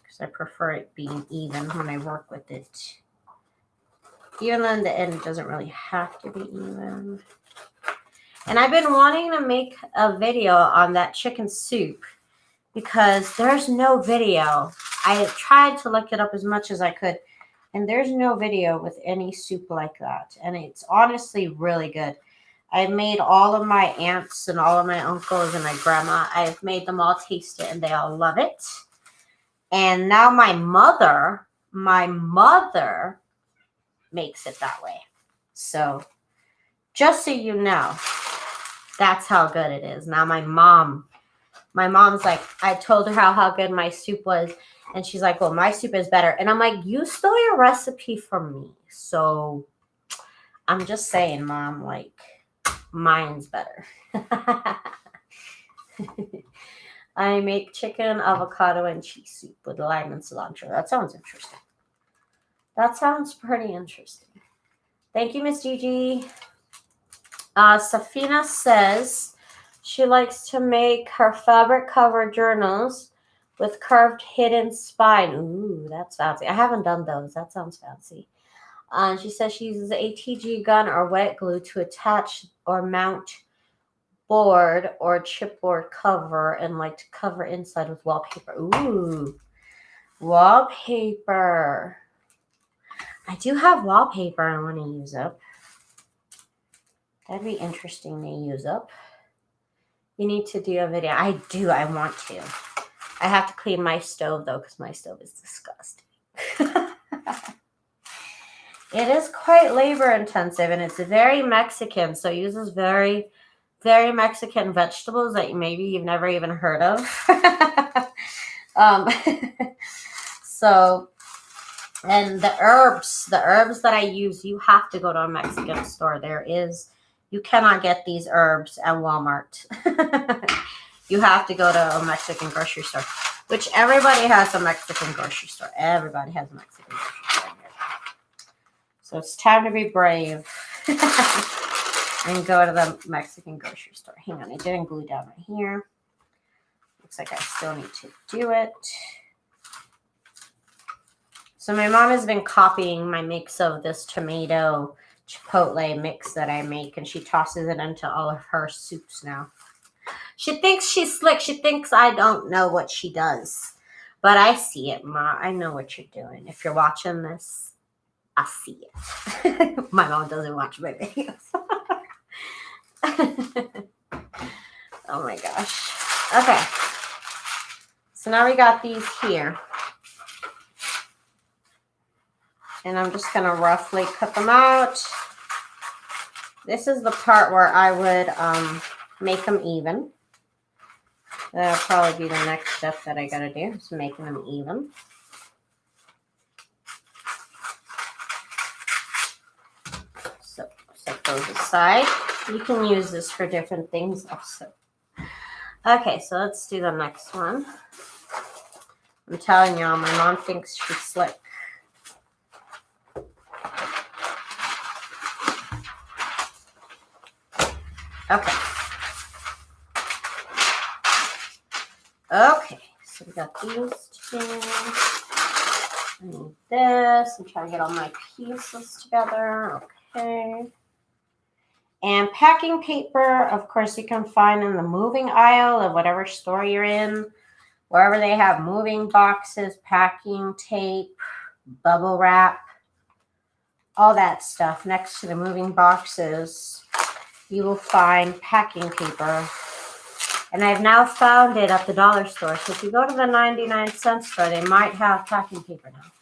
because I prefer it being even when I work with it. Even though in the end it doesn't really have to be even. And I've been wanting to make a video on that chicken soup because there's no video. I tried to look it up as much as I could, and there's no video with any soup like that. And it's honestly really good. I made all of my aunts and all of my uncles and my grandma. I've made them all taste it, and they all love it. And now my mother makes it that way. So just so you know, that's how good it is. Now my mom's like, I told her how good my soup was, and she's like, well, my soup is better. And I'm like, you stole your recipe from me. So I'm just saying, Mom, like, mine's better. I make chicken, avocado, and cheese soup with lime and cilantro. That sounds interesting. That sounds pretty interesting. Thank you, Miss Gigi. Safina says she likes to make her fabric cover journals with curved hidden spine. Ooh, that's fancy. I haven't done those. That sounds fancy. She says she uses ATG gun or wet glue to attach or mount board or chipboard cover, and like to cover inside with wallpaper. Ooh, wallpaper. I do have wallpaper I want to use up. That'd be interesting to use up. You need to do a video. I do. I want to. I have to clean my stove, though, because my stove is disgusting. It is quite labor intensive, and it's very Mexican. So it uses very, very Mexican vegetables that maybe you've never even heard of. So, and the herbs that I use, you have to go to a Mexican store. You cannot get these herbs at Walmart. You have to go to a Mexican grocery store, which everybody has a Mexican grocery store. Everybody has a Mexican grocery store. So it's time to be brave and go to the Mexican grocery store. Hang on, I didn't glue down right here. Looks like I still need to do it. So my mom has been copying my mix of this tomato chipotle mix that I make, and she tosses it into all of her soups now. She thinks she's slick. She thinks I don't know what she does. But I see it, Ma. I know what you're doing. If you're watching this, I see it. My mom doesn't watch my videos. Oh my gosh. Okay. So now we got these here. And I'm just going to roughly cut them out. This is the part where I would make them even. That'll probably be the next step that I got to do, is making them even. So set those aside. You can use this for different things also. Okay, so let's do the next one. I'm telling y'all, my mom thinks she's slick. Okay. Okay, so we got these two. I need this. I'm trying to get all my pieces together. Okay. And packing paper, of course, you can find in the moving aisle of whatever store you're in. Wherever they have moving boxes, packing tape, bubble wrap, all that stuff. Next to the moving boxes, you will find packing paper. And I've now found it at the dollar store. So if you go to the 99-cent store, they might have packing paper now.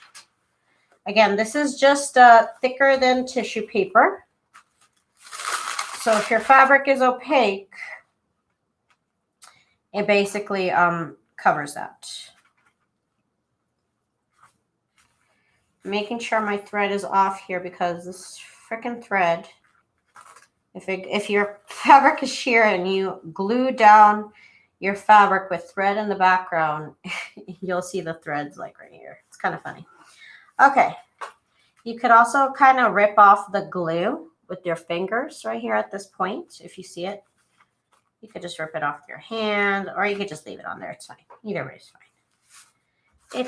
Again, this is just thicker than tissue paper. So if your fabric is opaque, it basically covers that. making sure my thread is off here because this freaking thread, if your fabric is sheer and you glue down your fabric with thread in the background, you'll see the threads like right here. It's kind of funny. Okay. You could also kind of rip off the glue with your fingers right here at this point. If you see it, you could just rip it off with your hand, or you could just leave it on there. It's fine. Either way is fine.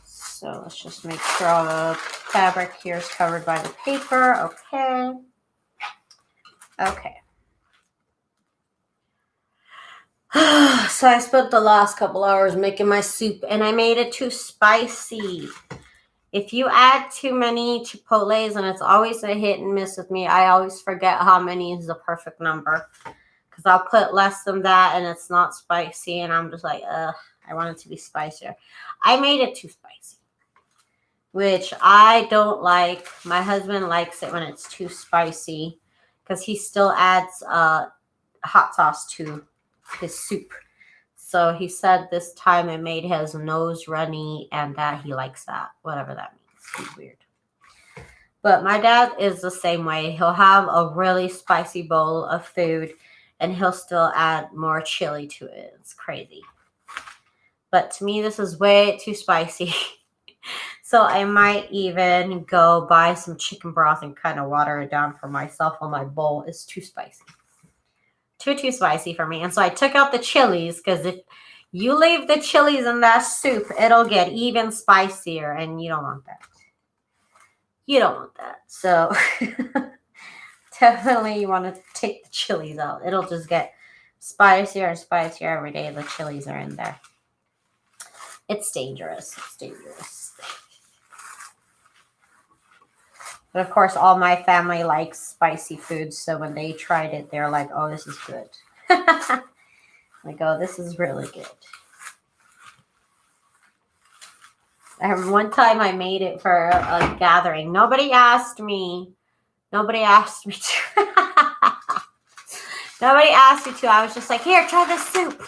So let's just make sure all the fabric here is covered by the paper. Okay. Okay. So I spent the last couple hours making my soup, and I made it too spicy. If you add too many chipotles, and it's always a hit and miss with me, I always forget how many is the perfect number. Because I'll put less than that, and it's not spicy, and I'm just like, ugh, I want it to be spicier. I made it too spicy, which I don't like. My husband likes it when it's too spicy, because he still adds hot sauce to his soup. So he said this time it made his nose runny and that he likes that, whatever that means. He's weird. But my dad is the same way. He'll have a really spicy bowl of food and he'll still add more chili to it. It's crazy. But to me, this is way too spicy. So I might even go buy some chicken broth and kind of water it down for myself when my bowl is too spicy. Too spicy for me. And so I took out the chilies, because if you leave the chilies in that soup, it'll get even spicier, and you don't want that. You don't want that. So definitely you want to take the chilies out. It'll just get spicier and spicier every day the chilies are in there. It's dangerous. It's dangerous. But of course, all my family likes spicy food. So when they tried it, they're like, oh, this is good. Like, oh, this is really good. One time I made it for a gathering. Nobody asked me. Nobody asked me to. Nobody asked me to. I was just like, here, try this soup.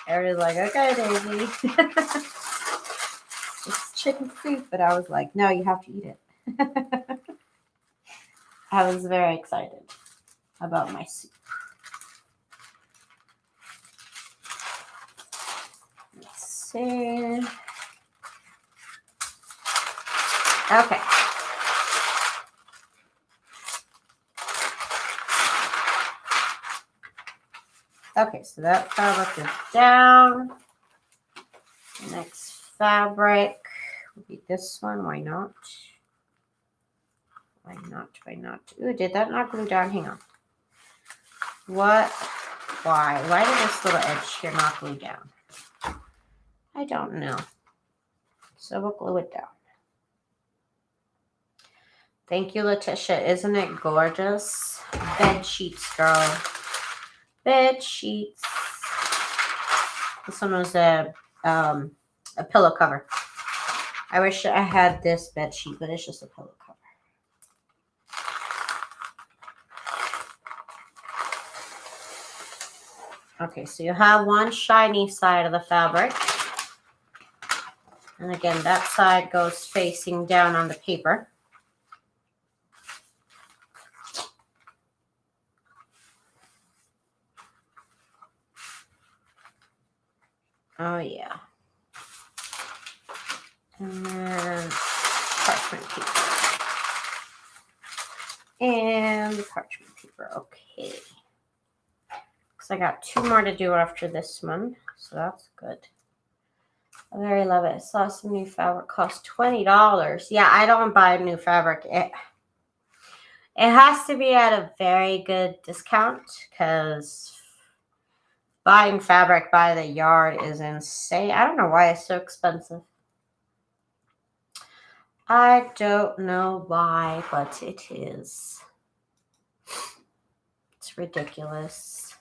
Everybody's like, okay, Daisy. It's chicken soup, but I was like, no, you have to eat it. I was very excited about my soup. Let's see. Okay. Okay, so that fabric is down. Next fabric will be this one. Why not? Why not? Why not? Ooh, did that not glue down? Hang on. What? Why? Why did this little edge here not glue down? I don't know. So we'll glue it down. Thank you, Letitia. Isn't it gorgeous? Bed sheets, girl. Bed sheets. This one was a pillow cover. I wish I had this bed sheet, but it's just a pillow cover. Okay, so you have one shiny side of the fabric. And again, that side goes facing down on the paper. Oh, yeah. And then parchment paper. And parchment paper. Okay. So I got 2 more to do after this one. So that's good. I very love it. I saw some new fabric cost $20. Yeah, I don't buy new fabric. It has to be at a very good discount, because buying fabric by the yard is insane. I don't know why it's so expensive. I don't know why, but it is. It's ridiculous.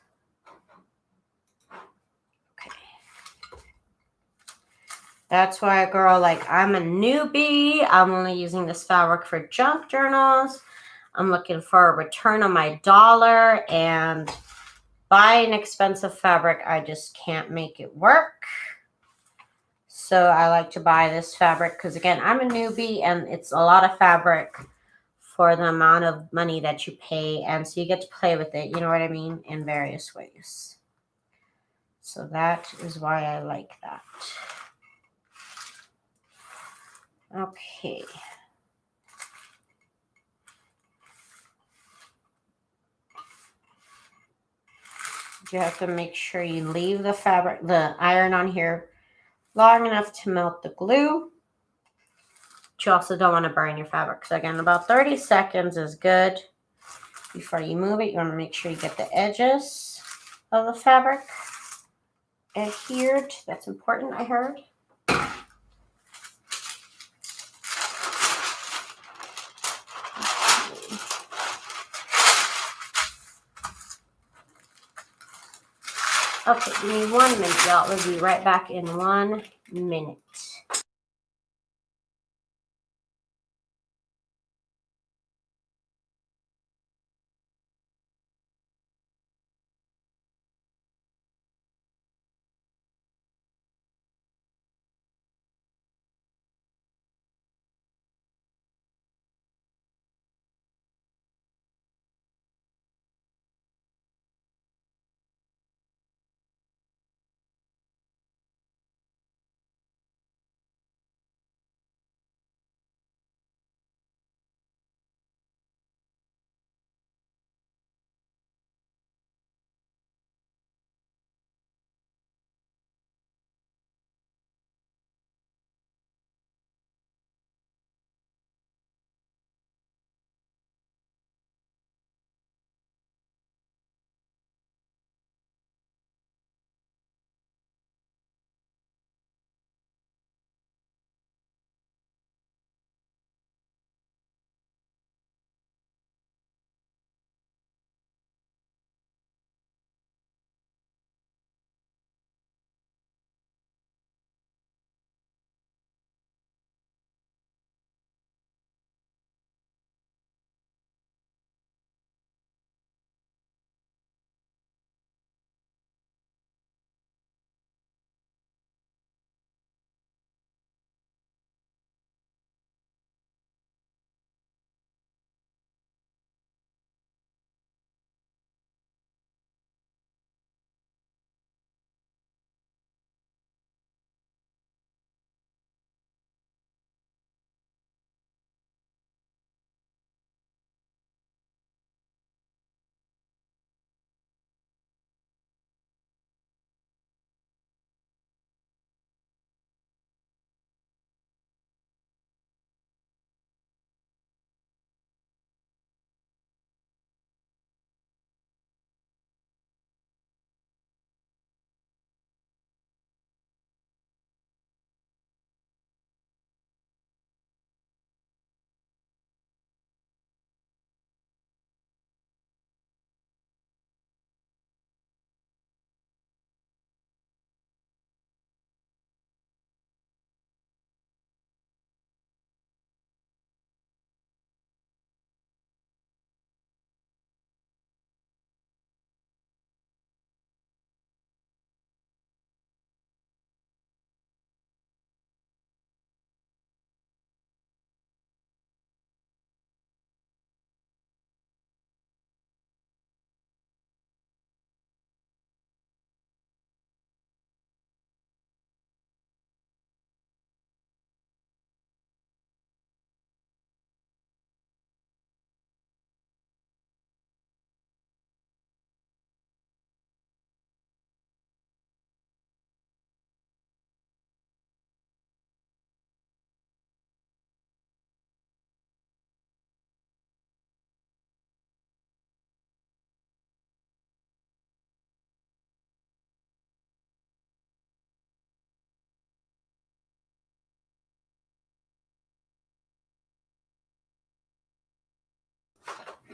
Okay. That's why, girl, like, I'm a newbie. I'm only using this fabric for junk journals. I'm looking for a return on my dollar, and buy an expensive fabric. I just can't make it work. So I like to buy this fabric because, again, I'm a newbie and it's a lot of fabric for the amount of money that you pay. And so you get to play with it, you know what I mean, in various ways. So that is why I like that. Okay. You have to make sure you leave the fabric, the iron on here long enough to melt the glue. But you also don't want to burn your fabric. So again, about 30 seconds is good. Before you move it, you want to make sure you get the edges of the fabric adhered. That's important, I heard. Okay, give me 1 minute, y'all. We'll be right back in 1 minute.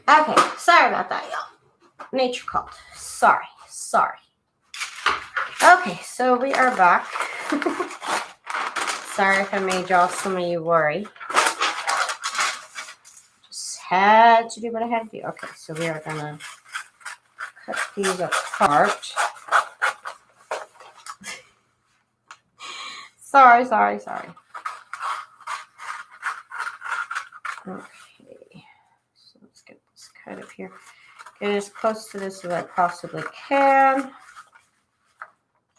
Okay, sorry about that, y'all. Nature called. Sorry. Okay, so we are back. Sorry if I made y'all, some of you worry. Just had to do what I had to do. Okay, so we are gonna cut these up part. Sorry. Okay, so let's get this kind of here. Get as close to this as I possibly can.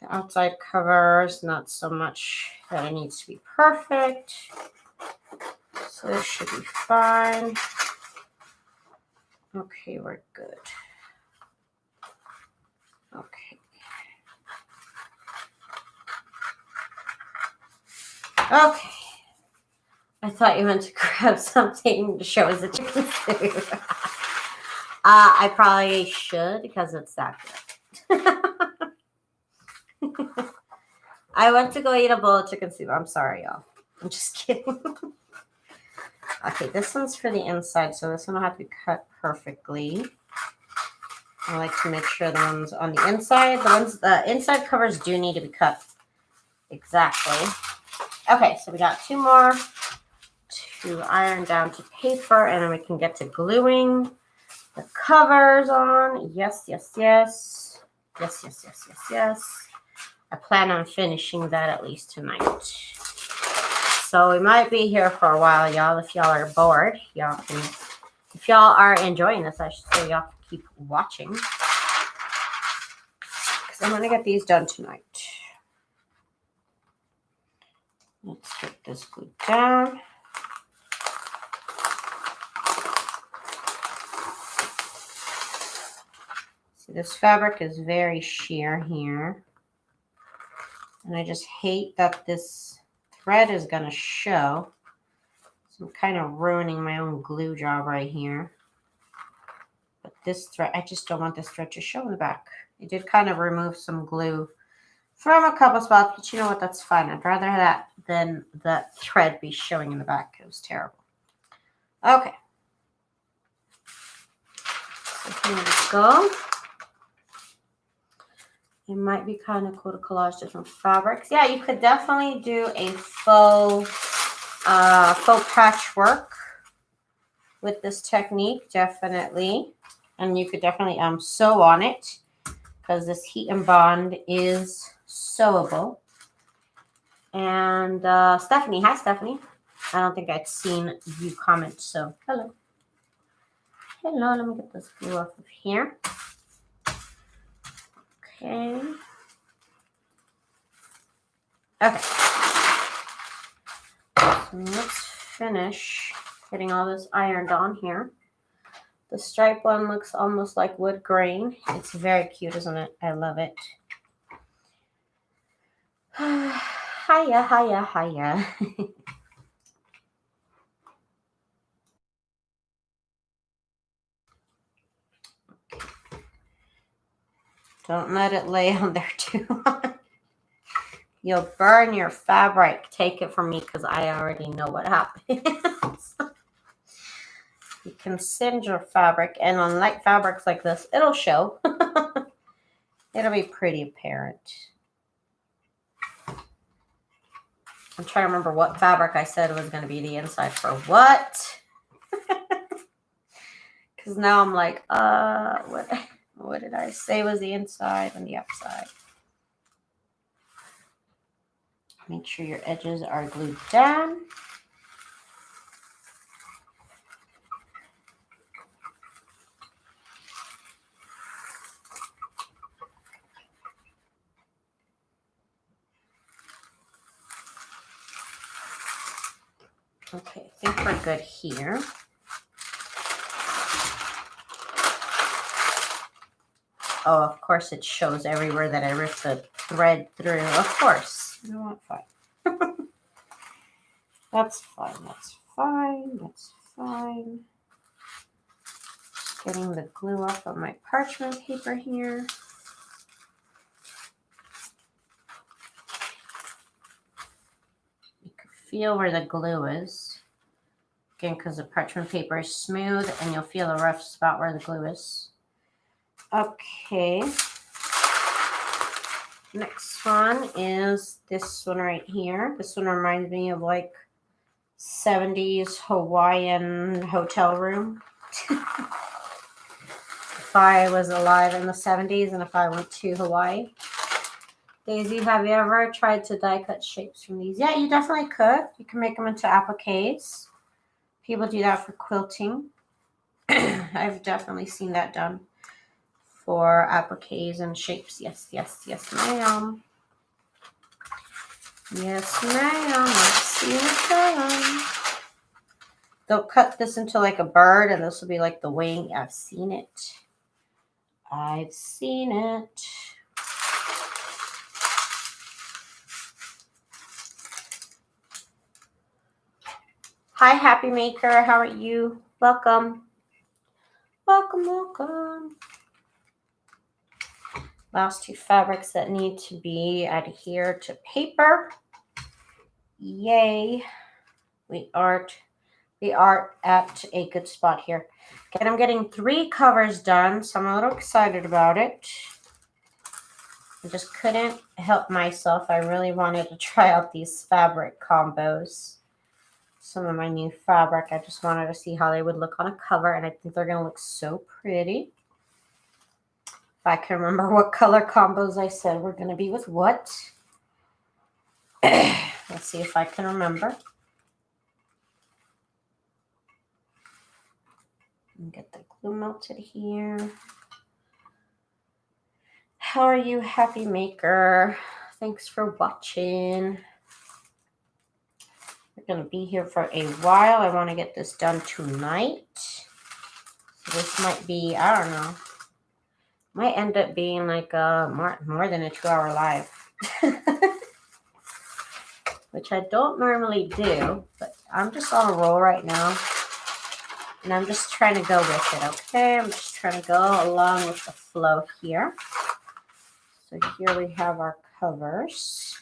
The outside cover is not so much that it needs to be perfect. So this should be fine. Okay, we're good. Okay. Okay. I thought you meant to grab something to show us that you can see. I probably should because it's that good. I went to go eat a bowl of chicken soup. I'm sorry, y'all. I'm just kidding. Okay, this one's for the inside, so this one will have to be cut perfectly. I like to make sure the ones on the inside, the inside covers do need to be cut exactly. Okay, so we got two more to iron down to paper, and then we can get to gluing the covers on. Yes. I plan on finishing that at least tonight. So we might be here for a while, y'all. If y'all are bored, y'all can, if y'all are enjoying this, I should say y'all can keep watching. Because I'm going to get these done tonight. Let's get this glued down. See, this fabric is very sheer here. And I just hate that this thread is going to show. So I'm kind of ruining my own glue job right here. But this thread, I just don't want this thread to show in the back. It did kind of remove some glue from a couple spots, but you know what? That's fine. I'd rather that than that thread be showing in the back. It was terrible. Okay. So here we go. It might be kind of cool to collage different fabrics. Yeah, you could definitely do a faux patchwork with this technique, definitely. And you could definitely sew on it because this HeatnBond is sewable. And Stephanie, hi Stephanie. I don't think I'd seen you comment, so hello. Hello, let me get this glue off of here. Okay. Okay. So let's finish getting all this ironed on here. The stripe one looks almost like wood grain. It's very cute, isn't it? I love it. Hiya. Don't let it lay on there too long. You'll burn your fabric. Take it from me because I already know what happens. You can singe your fabric, and on light fabrics like this, it'll show. It'll be pretty apparent. I'm trying to remember what fabric I said was going to be the inside for what. Because now I'm like, what did I say was the inside and the outside? Make sure your edges are glued down. Okay, I think we're good here. Oh, of course it shows everywhere that I ripped the thread through. Of course. You know what? Fine. That's fine. Just getting the glue off of my parchment paper here. You can feel where the glue is. Again, because the parchment paper is smooth and you'll feel a rough spot where the glue is. Okay. Next one is this one right here. This one reminds me of like 70s Hawaiian hotel room. If I was alive in the 70s and if I went to Hawaii. Daisy, have you ever tried to die cut shapes from these? Yeah, you definitely could. You can make them into appliques. People do that for quilting. I've definitely seen that done for appliques and shapes. Yes, yes, yes, ma'am. Yes, ma'am. I've seen it done. They'll cut this into like a bird and this will be like the wing. I've seen it. I've seen it. Hi, Happy Maker. How are you? Welcome. Welcome, welcome. Last two fabrics that need to be adhered to paper. Yay. We are at a good spot here. Okay, I'm getting 3 covers done, so I'm a little excited about it. I just couldn't help myself. I really wanted to try out these fabric combos. Some of my new fabric. I just wanted to see how they would look on a cover, and I think they're going to look so pretty. If I can remember what color combos I said were going to be with what. Let's see if I can remember. And get the glue melted here. How are you, Happy Maker? Thanks for watching. We're going to be here for a while. I want to get this done tonight. So this might be, I don't know, might end up being like more than a 2-hour live. Which I don't normally do, but I'm just on a roll right now. And I'm just trying to go with it, okay? I'm just trying to go along with the flow here. So here we have our covers.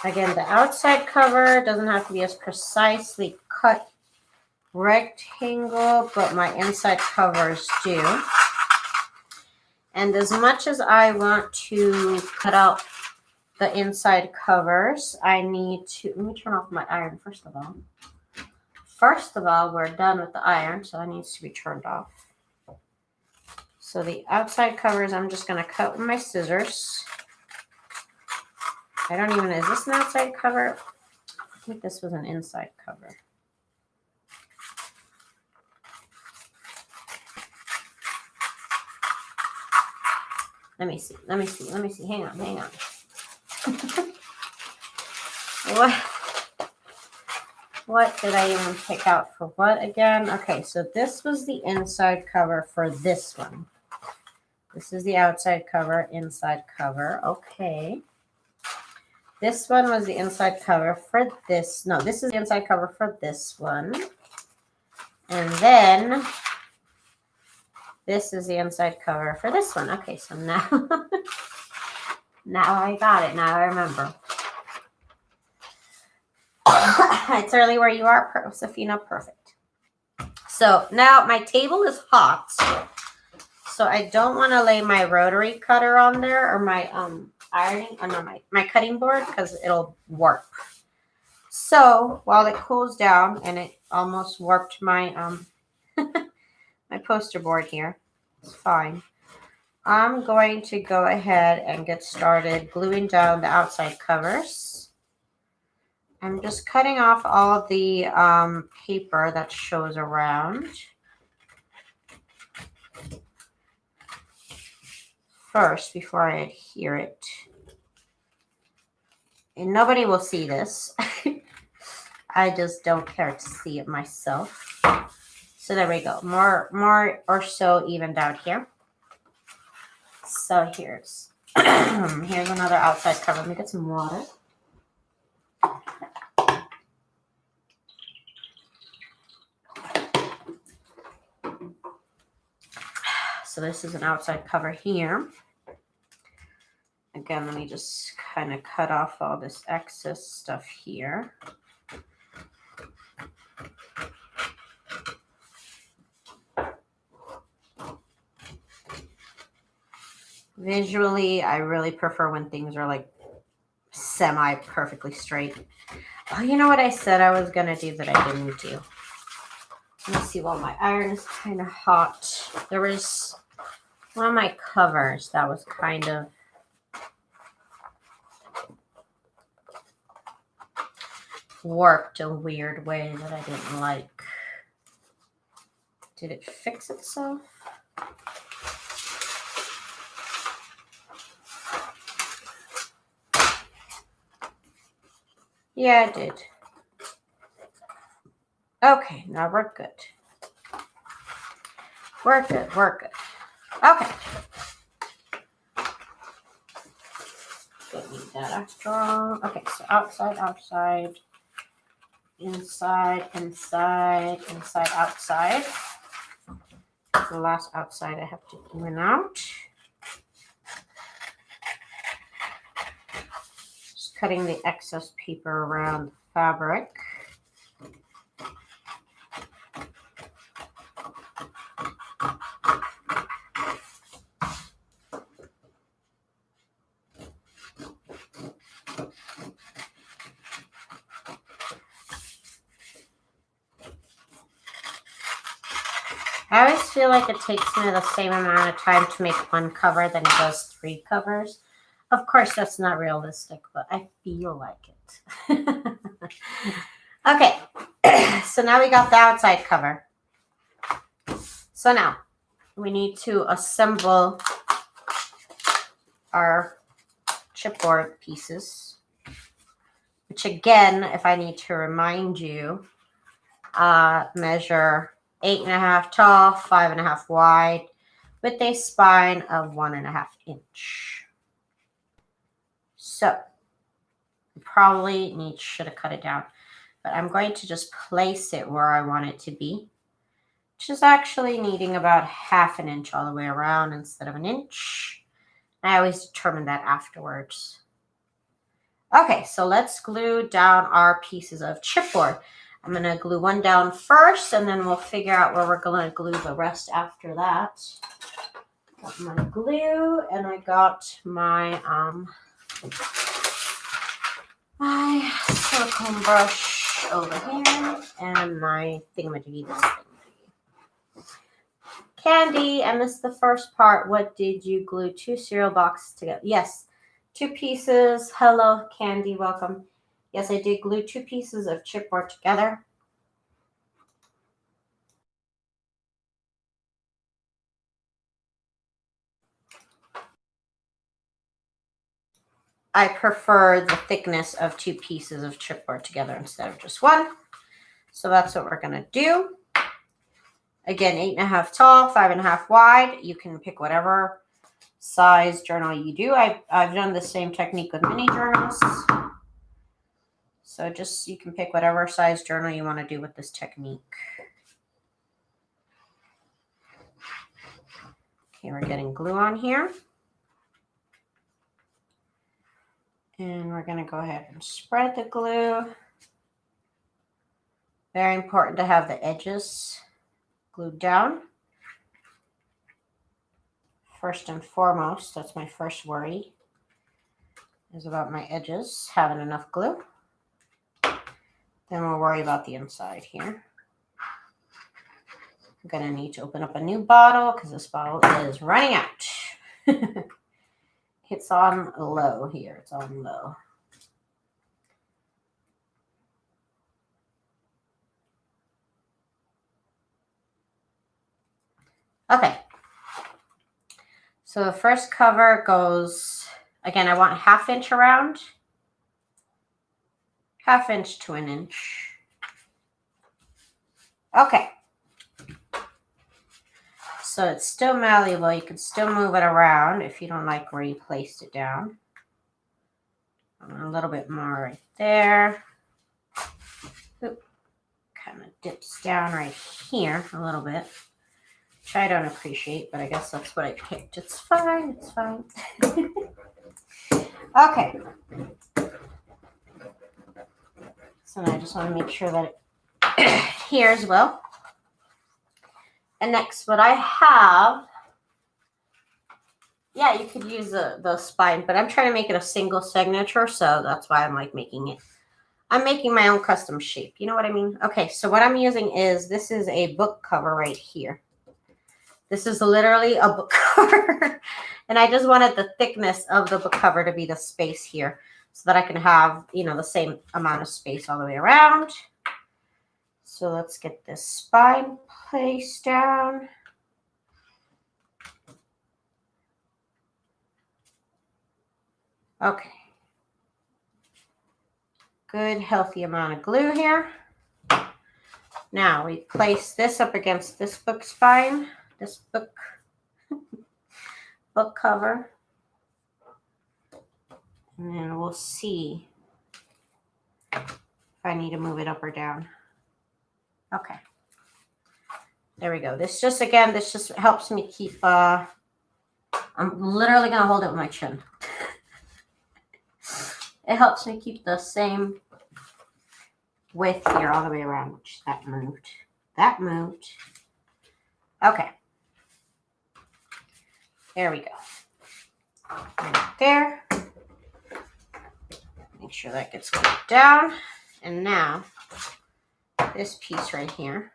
Again, the outside cover doesn't have to be as precisely cut rectangle, but my inside covers do. And as much as I want to cut out the inside covers, I need to, let me turn off my iron first of all. First of all, we're done with the iron, so that needs to be turned off. So the outside covers, I'm just going to cut with my scissors. I don't even know, is this an outside cover? I think this was an inside cover. Let me see. Hang on. What did I even pick out for what again? Okay, so this was the inside cover for this one. This is the outside cover, inside cover. Okay. This one was the inside cover for this. No, this is the inside cover for this one. And then this is the inside cover for this one. Okay, so now, now I got it. Now I remember. It's early where you are, Safina. Perfect. So now my table is hot. So I don't want to lay my rotary cutter on there or my ironing, oh no, my cutting board because it'll warp. So while it cools down, and it almost warped my my poster board here. It's fine. I'm going to go ahead and get started gluing down the outside covers. I'm just cutting off all of the paper that shows around. First, before I adhere it. And nobody will see this. I just don't care to see it myself. So there we go. More or so evened out here. So here's another outside cover. Let me get some water. So this is an outside cover here. Again, let me just kind of cut off all this excess stuff here. Visually, I really prefer when things are like semi-perfectly straight. Oh, you know what I said I was going to do that I didn't do? Let me see, while my iron is kind of hot. There was one of my covers that was kind of warped a weird way that I didn't like. Did it fix itself? Yeah, it did. Okay, now we're good. We're good, we're good. Okay. Don't need that after all. Okay, so outside, outside, inside, inside, inside, outside. The last outside I have to even out. Just cutting the excess paper around the fabric. I always feel like it takes me the same amount of time to make one cover than it does 3 covers. Of course, that's not realistic, but I feel like it. Okay, so now we got the outside cover. So now we need to assemble our chipboard pieces, which again, if I need to remind you, measure 8.5 tall, 5.5 wide, with a spine of 1.5 inch. So you probably should have cut it down, but I'm going to just place it where I want it to be, which is actually needing about 1/2 inch all the way around instead of 1 inch. I always determine that afterwards. Okay, so let's glue down our pieces of chipboard. I'm going to glue one down first, and then we'll figure out where we're going to glue the rest after that. Got my glue, and I got my my silicone brush over here, and my thingamajiggy, this thingamajiggy. Candy, I missed the first part. What did you glue 2 cereal boxes together? Yes, 2 pieces. Hello, Candy, welcome. Yes, I did glue 2 pieces of chipboard together. I prefer the thickness of 2 pieces of chipboard together instead of just one. So that's what we're going to do. Again, 8.5 tall, 5.5 wide. You can pick whatever size journal you do. I've done the same technique with mini journals. So just, you can pick whatever size journal you want to do with this technique. Okay, we're getting glue on here. And we're going to go ahead and spread the glue. Very important to have the edges glued down. First and foremost, that's my first worry, is about my edges having enough glue. Then we'll worry about the inside here. I'm going to need to open up a new bottle because this bottle is running out. It's on low here. It's on low. Okay. So the first cover goes, again, I want 1/2 inch around. 1/2 inch to 1 inch. Okay. So it's still malleable. You can still move it around if you don't like where you placed it down. A little bit more right there. Oop. Kind of dips down right here a little bit, which I don't appreciate, but I guess that's what I picked. It's fine. It's fine. Okay. So now I just want to make sure that it adheres well. And next, what I have, yeah, you could use the spine, but I'm trying to make it a single signature, so that's why I'm like making it I'm making my own custom shape. You know what I mean? Okay, so what I'm using is, this is a book cover right here. This is literally a book cover. And I just wanted the thickness of the book cover to be the space here so that I can have, you know, the same amount of space all the way around. So let's get this spine placed down. Okay. Good, healthy amount of glue here. Now we place this up against this book spine, this book cover. And then we'll see if I need to move it up or down. Okay. There we go. This just helps me keep, I'm literally going to hold it with my chin. It helps me keep the same width here all the way around, which that moved. That moved. Okay. There we go. Right there. Make sure that gets clipped down. And now, this piece right here.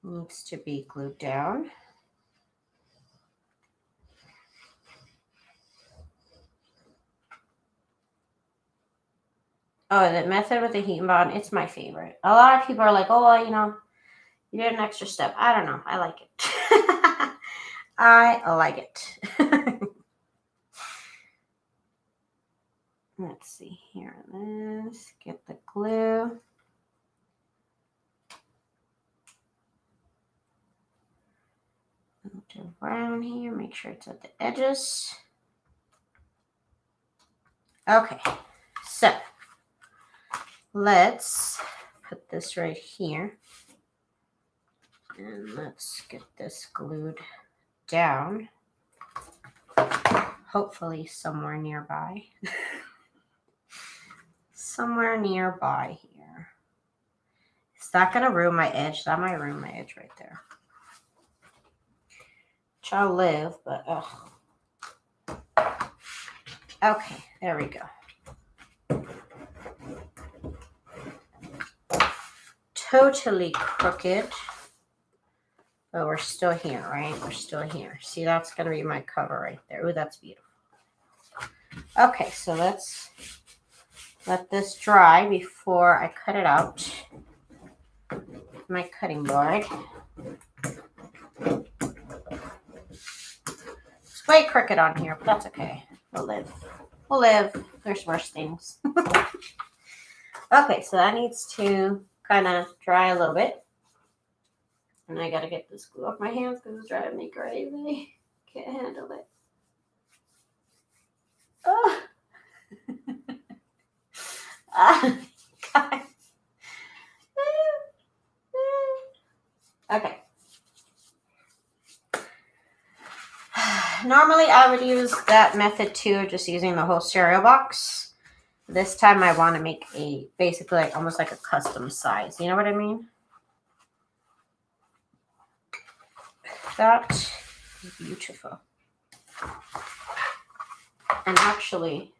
Needs to be glued down. Oh, the method with the HeatnBond, it's my favorite. A lot of people are like, oh, well, you know, you did an extra step. I don't know. I like it. I like it. Let's see here. Let's get the glue. Move around here. Make sure it's at the edges. Okay. So let's put this right here. And let's get this glued down. Hopefully somewhere nearby. Somewhere nearby here. Is that going to ruin my edge? That might ruin my edge right there. Which I'll live, but ugh. Okay, there we go. Totally crooked. But we're still here, right? We're still here. See, that's going to be my cover right there. Ooh, that's beautiful. Okay, so let's let this dry before I cut it out. My cutting board. It's way crooked on here, but that's okay. We'll live. We'll live. There's worse things. Okay, so that needs to kind of dry a little bit. And I gotta get this glue off my hands because it's driving me crazy. Can't handle it. Oh. God. Okay. Normally I would use that method too, just using the whole cereal box. This time I want to make a basically like almost like a custom size. You know what I mean? That is beautiful. And actually,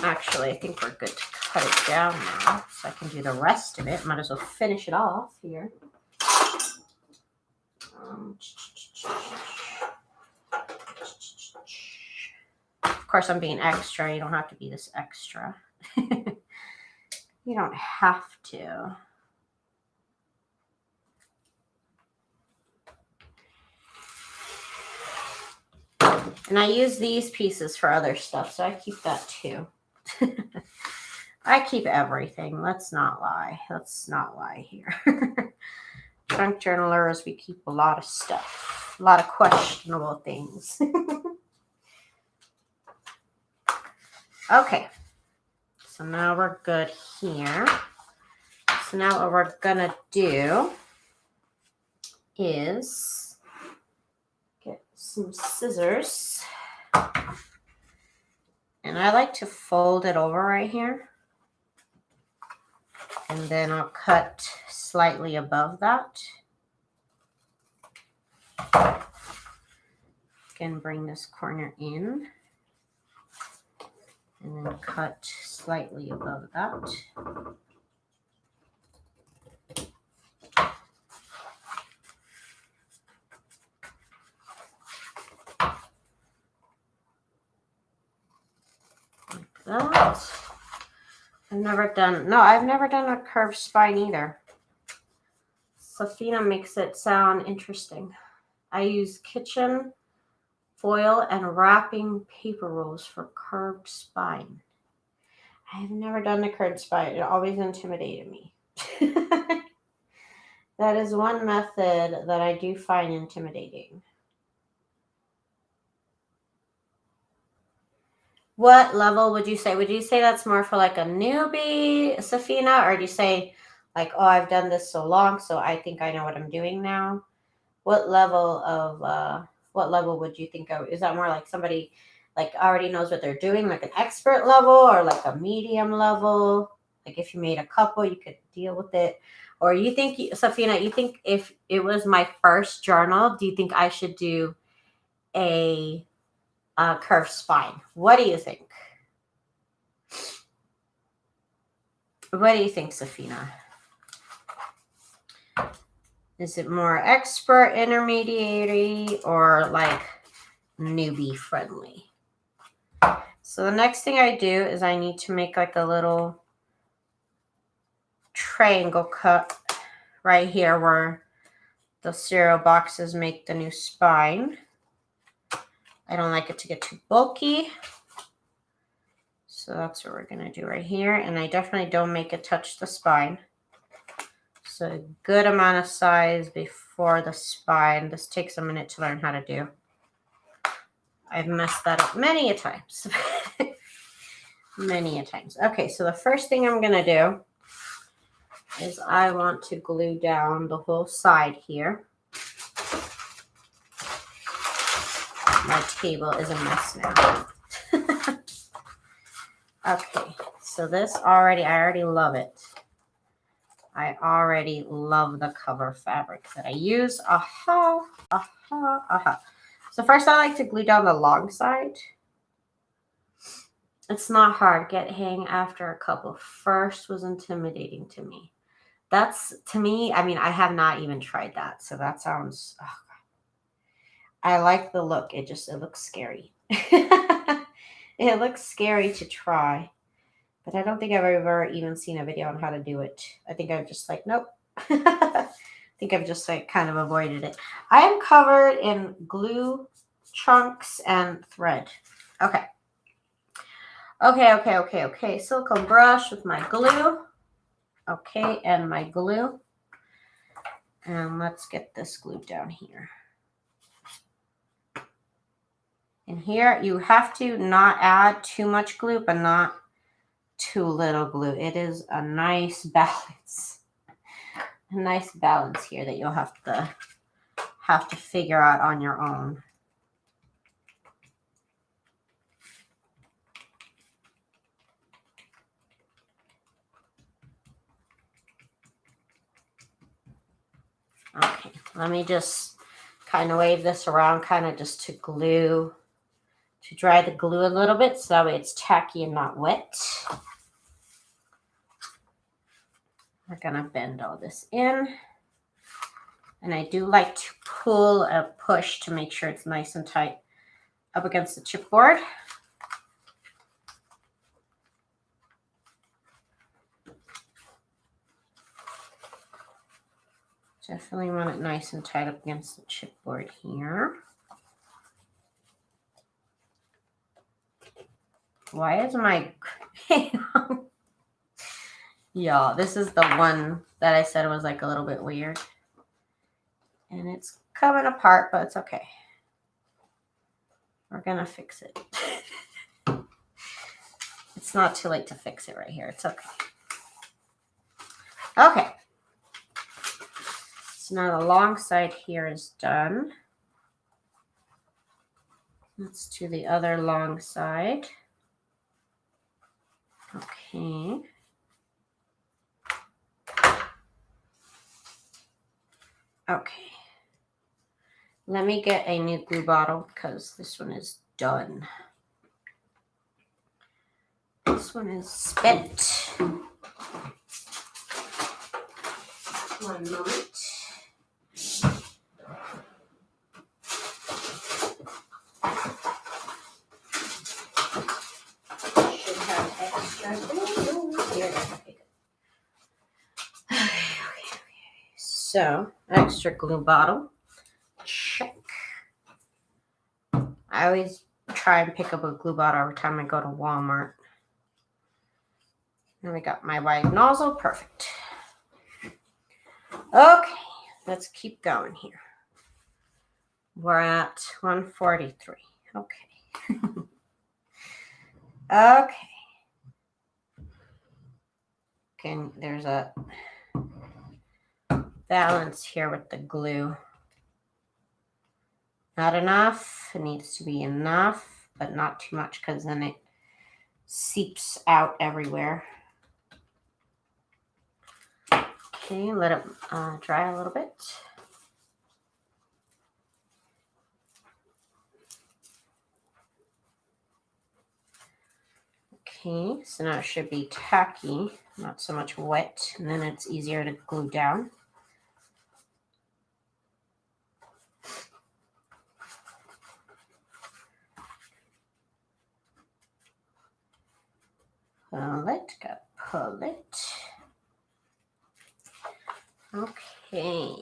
I think we're good to cut it down now, so I can do the rest of it. Might as well finish it off here. Of course, I'm being extra. You don't have to be this extra. You don't have to. And I use these pieces for other stuff, so I keep that too. I keep everything. Let's not lie. Let's not lie here. Junk journalers, we keep a lot of stuff. A lot of questionable things. Okay. So now we're good here. So now what we're going to do is get some scissors. And I like to fold it over right here. And then I'll cut slightly above that. can bring this corner in and then cut slightly above that. Like that. I've never done a curved spine either. Safina makes it sound interesting. I use kitchen foil and wrapping paper rolls for curved spine. I have never done a curved spine. It always intimidated me. That is one method that I do find intimidating. What level would you say? Would you say that's more for like a newbie, Safina? Or do you say like, oh, I've done this so long, so I think I know what I'm doing now? What level would you think of? Is that more like somebody like already knows what they're doing, like an expert level, or like a medium level? Like if you made a couple, you could deal with it. Or you think, Safina, you think if it was my first journal, do you think I should do a curved spine? What do you think? What do you think, Safina? Is it more expert, intermediary, or like newbie friendly? So the next thing I do is I need to make like a little triangle cut right here where the cereal boxes make the new spine. I don't like it to get too bulky. So that's what we're going to do right here. And I definitely don't make it touch the spine. So a good amount of size before the spine. This takes a minute to learn how to do. I've messed that up many a times. Many a times. Okay, so the first thing I'm going to do is I want to glue down the whole side here. My table is a mess now. Okay, so this I already love it. I already love the cover fabric that I use. Aha, aha, aha. So first I like to glue down the long side. It's not hard. Get hang after a couple. First was intimidating to me. That's, to me, I mean, I have not even tried that. So that sounds, oh God. I like the look. It looks scary. It looks scary to try. But I don't think I've ever even seen a video on how to do it. I think I've just like, nope. I think I've just like kind of avoided it. I am covered in glue chunks and thread. Okay. Okay. Silicone brush with my glue. Okay, and my glue. And let's get this glued down here. And here you have to not add too much glue, but not too little glue. It is a nice balance. A nice balance here that you'll have to figure out on your own. Okay, let me just kind of wave this around, kind of just to glue, to dry the glue a little bit so that way it's tacky and not wet. We're gonna bend all this in. And I do like to pull and push to make sure it's nice and tight up against the chipboard. Definitely want it nice and tight up against the chipboard here. Why is my... Y'all, this is the one that I said was like a little bit weird. And it's coming apart, but it's okay. We're gonna fix it. It's not too late to fix it right here. It's okay. Okay. So now the long side here is done. Let's do the other long side. Okay. Okay. Let me get a new glue bottle because this one is done. This one is spent. One moment. Should have extra glue. Here, okay. So, extra glue bottle. Check. I always try and pick up a glue bottle every time I go to Walmart. And we got my wide nozzle. Perfect. Okay, let's keep going here. We're at 143. Okay. Okay. Okay, there's a balance here with the glue. Not enough. It needs to be enough, but not too much because then it seeps out everywhere. Okay, let it dry a little bit. Okay, so now it should be tacky, not so much wet, and then it's easier to glue down. Pull it, go pull it. Okay.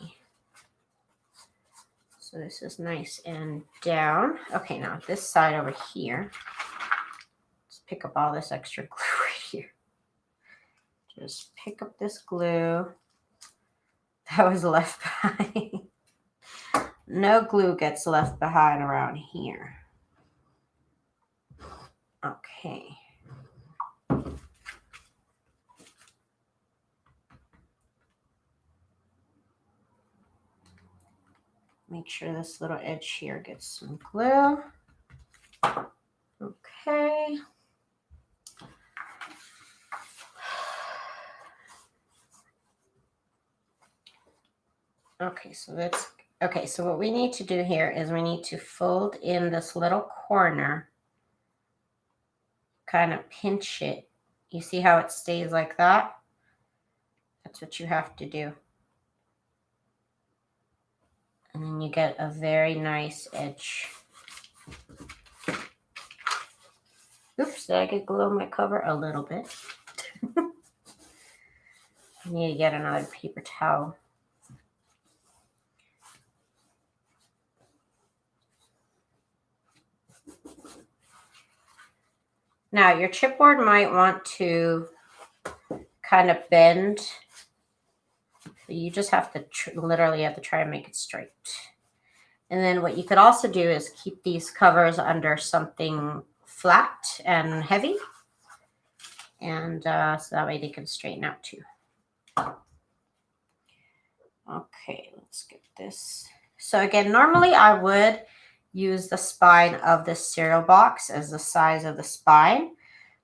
So this is nice and down. Okay, now this side over here. Let's pick up all this extra glue right here. Just pick up this glue that was left behind. No glue gets left behind around here. Okay. Make sure this little edge here gets some glue. Okay. Okay, so what we need to do here is we need to fold in this little corner, kind of pinch it. You see how it stays like that? That's what you have to do. And then you get a very nice edge. Oops, did I get glue on my cover? A little bit. I need to get another paper towel. Now, your chipboard might want to kind of bend. You just have to literally have to try and make it straight. And then what you could also do is keep these covers under something flat and heavy. And so that way they can straighten out too. Okay, let's get this. So again, normally I would use the spine of this cereal box as the size of the spine.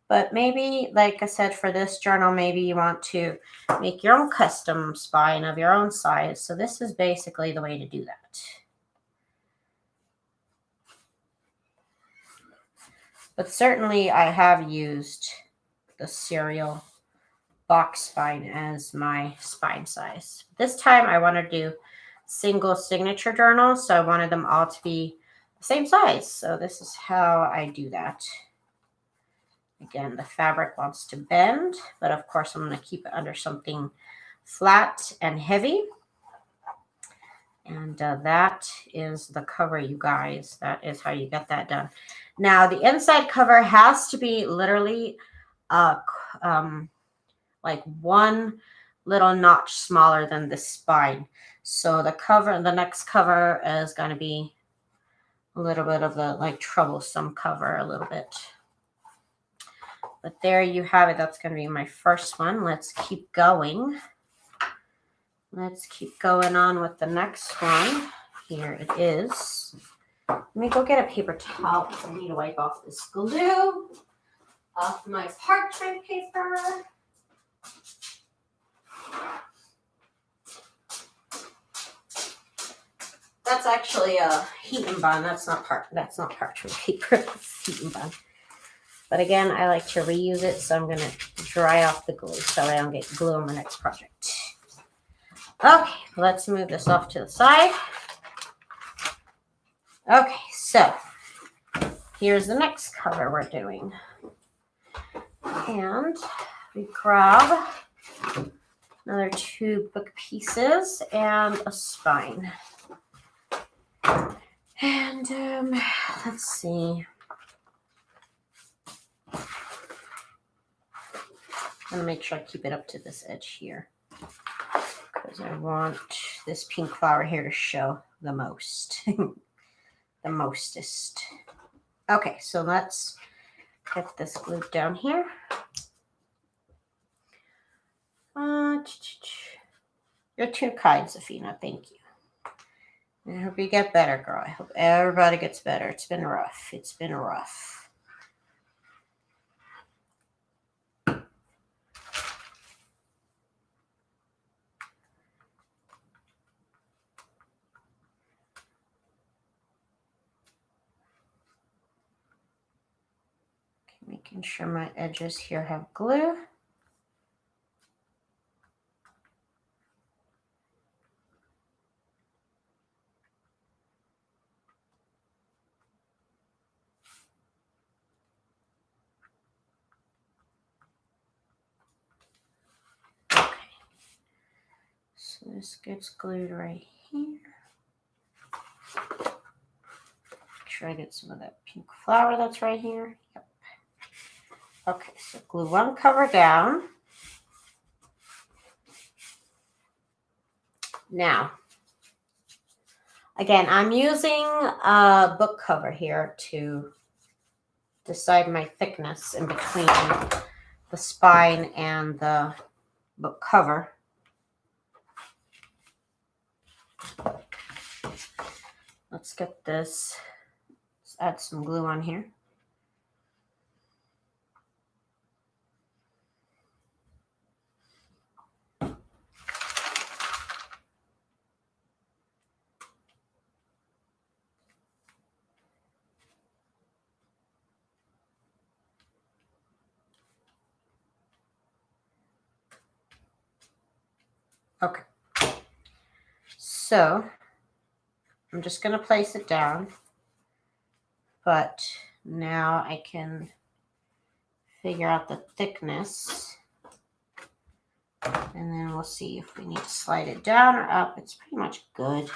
But maybe, like I said, for this journal, maybe you want to make your own custom spine of your own size. So this is basically the way to do that. But certainly I have used the cereal box spine as my spine size. This time I want to do single signature journals, so I wanted them all to be the same size. So this is how I do that. Again, the fabric wants to bend, but of course I'm going to keep it under something flat and heavy. And that is the cover, you guys. That is how you get that done. Now, the inside cover has to be literally like one little notch smaller than the spine. So the cover, the next cover is going to be a little bit of the like troublesome cover a little bit. But there you have it. That's going to be my first one. Let's keep going. Let's keep going on with the next one. Here it is. Let me go get a paper towel because I need to wipe off this glue off my parchment paper. That's actually a HeatnBond. That's not parchment paper. That's HeatnBond. But again, I like to reuse it, so I'm gonna dry off the glue so I don't get glue on the next project. Okay, let's move this off to the side. Okay, so here's the next cover we're doing. And we grab another 2 book pieces and a spine. And let's see. I'm gonna make sure I keep it up to this edge here because I want this pink flower here to show the most, the mostest. Okay, so let's get this glued down here. You're too kind, Safina. Thank you. I hope you get better, girl. I hope everybody gets better. It's been rough. It's been rough. Okay, making sure my edges here have glue. So this gets glued right here. Make sure I get some of that pink flower that's right here. Yep. Okay, so glue one cover down. Now, again, I'm using a book cover here to decide my thickness in between the spine and the book cover. Let's get this. Let's add some glue on here. Okay. So I'm just going to place it down, but now I can figure out the thickness, and then we'll see if we need to slide it down or up. It's pretty much good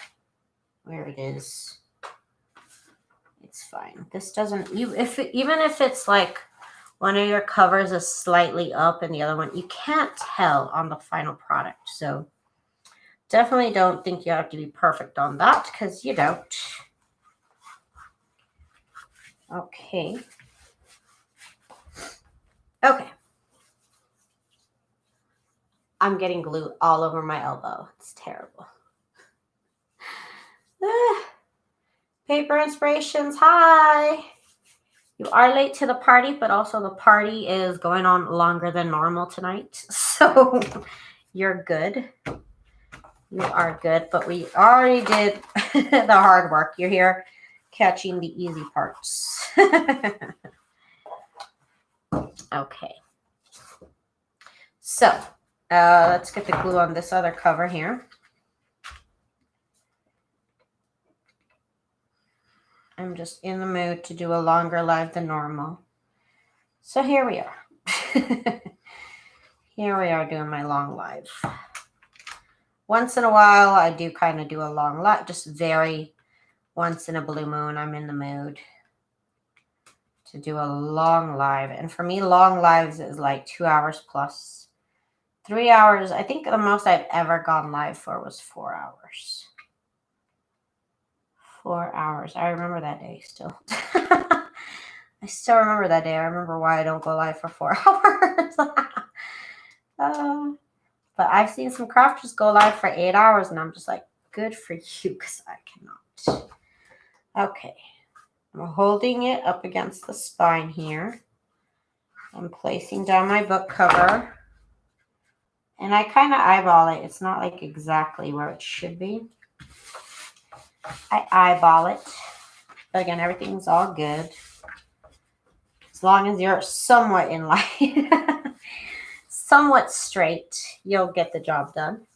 where it is. It's fine. This doesn't, even if it's like one of your covers is slightly up and the other one, you can't tell on the final product. So definitely don't think you have to be perfect on that, because you don't. Okay. Okay. I'm getting glue all over my elbow. It's terrible. Paper Inspirations, hi. You are late to the party, but also the party is going on longer than normal tonight. So you're good. You are good, but we already did the hard work. You're here catching the easy parts. Okay. So let's get the glue on this other cover here. I'm just in the mood to do a longer live than normal. So here we are. Here we are doing my long live. Once in a while, I do kind of do a long live, just very once in a blue moon, I'm in the mood to do a long live. And for me, long lives is like 2 hours plus. 3 hours, I think the most I've ever gone live for was 4 hours. 4 hours. I remember that day still. I still remember that day. I remember why I don't go live for 4 hours. But I've seen some crafters go live for 8 hours, and I'm just like, good for you, because I cannot. Okay. I'm holding it up against the spine here. I'm placing down my book cover. And I kind of eyeball it. It's not like exactly where it should be. I eyeball it. But again, everything's all good. As long as you're somewhat in line, somewhat straight, you'll get the job done.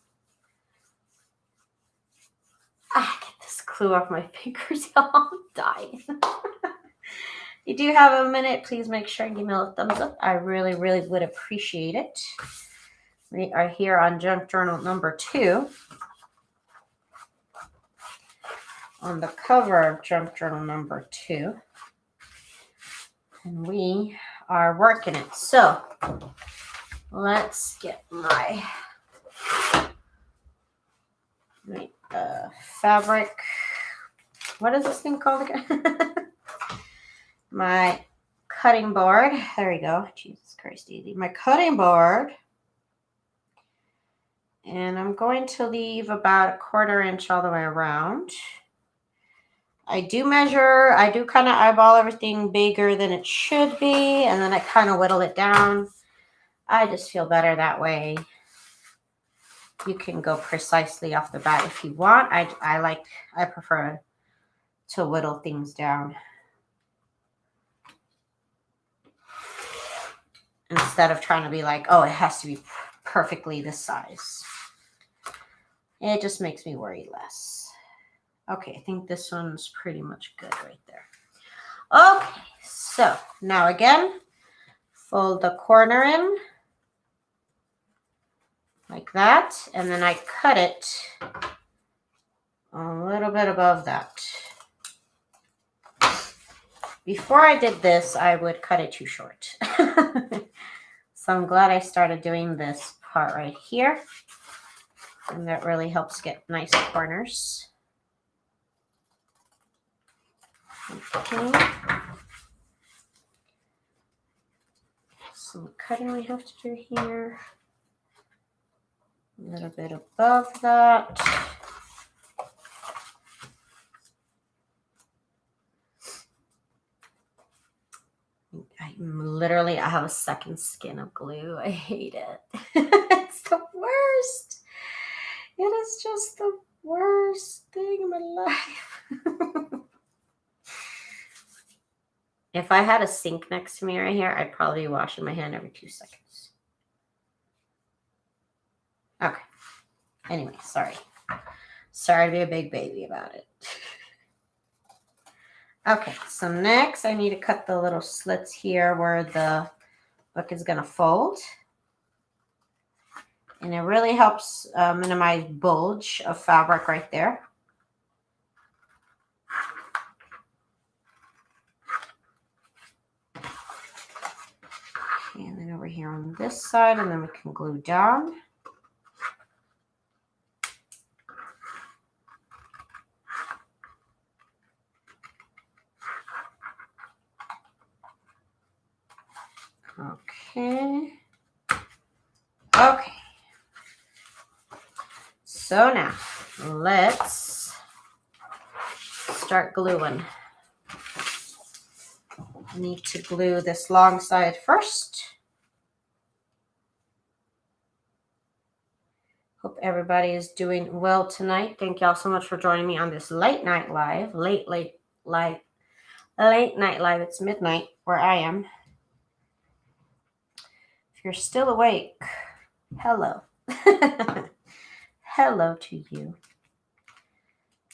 Get this glue off my fingers, y'all. I'm dying. If you do have a minute, please make sure and give me a thumbs up. I really, really would appreciate it. We are here on junk journal number 2. On the cover of junk journal number 2. And we are working it. So let's get my fabric. What is this thing called again? My cutting board. There we go. Jesus Christ, Daisy. My cutting board. And I'm going to leave about 1/4 inch all the way around. I do measure. I do kind of eyeball everything bigger than it should be. And then I kind of whittle it down. I just feel better that way. You can go precisely off the bat if you want. I prefer to whittle things down instead of trying to be like, oh, it has to be perfectly this size. It just makes me worry less. Okay, I think this one's pretty much good right there. Okay, so now again, fold the corner in like that, and then I cut it a little bit above that. Before I did this, I would cut it too short. So I'm glad I started doing this part right here. And that really helps get nice corners. Okay. Some cutting we have to do here. A little bit above that. I have a second skin of glue. I hate it. It's the worst. It is just the worst thing in my life. If I had a sink next to me right here, I'd probably be washing my hand every 2 seconds. Okay. Anyway, sorry. Sorry to be a big baby about it. Okay, so next I need to cut the little slits here where the book is going to fold. And it really helps minimize bulge of fabric right there. And then over here on this side, and then we can glue down. Okay. Okay. So now let's start gluing. I need to glue this long side first. Hope everybody is doing well tonight. Thank y'all so much for joining me on this late night live. Late night live. It's midnight where I am. If you're still awake, hello. Hello to you.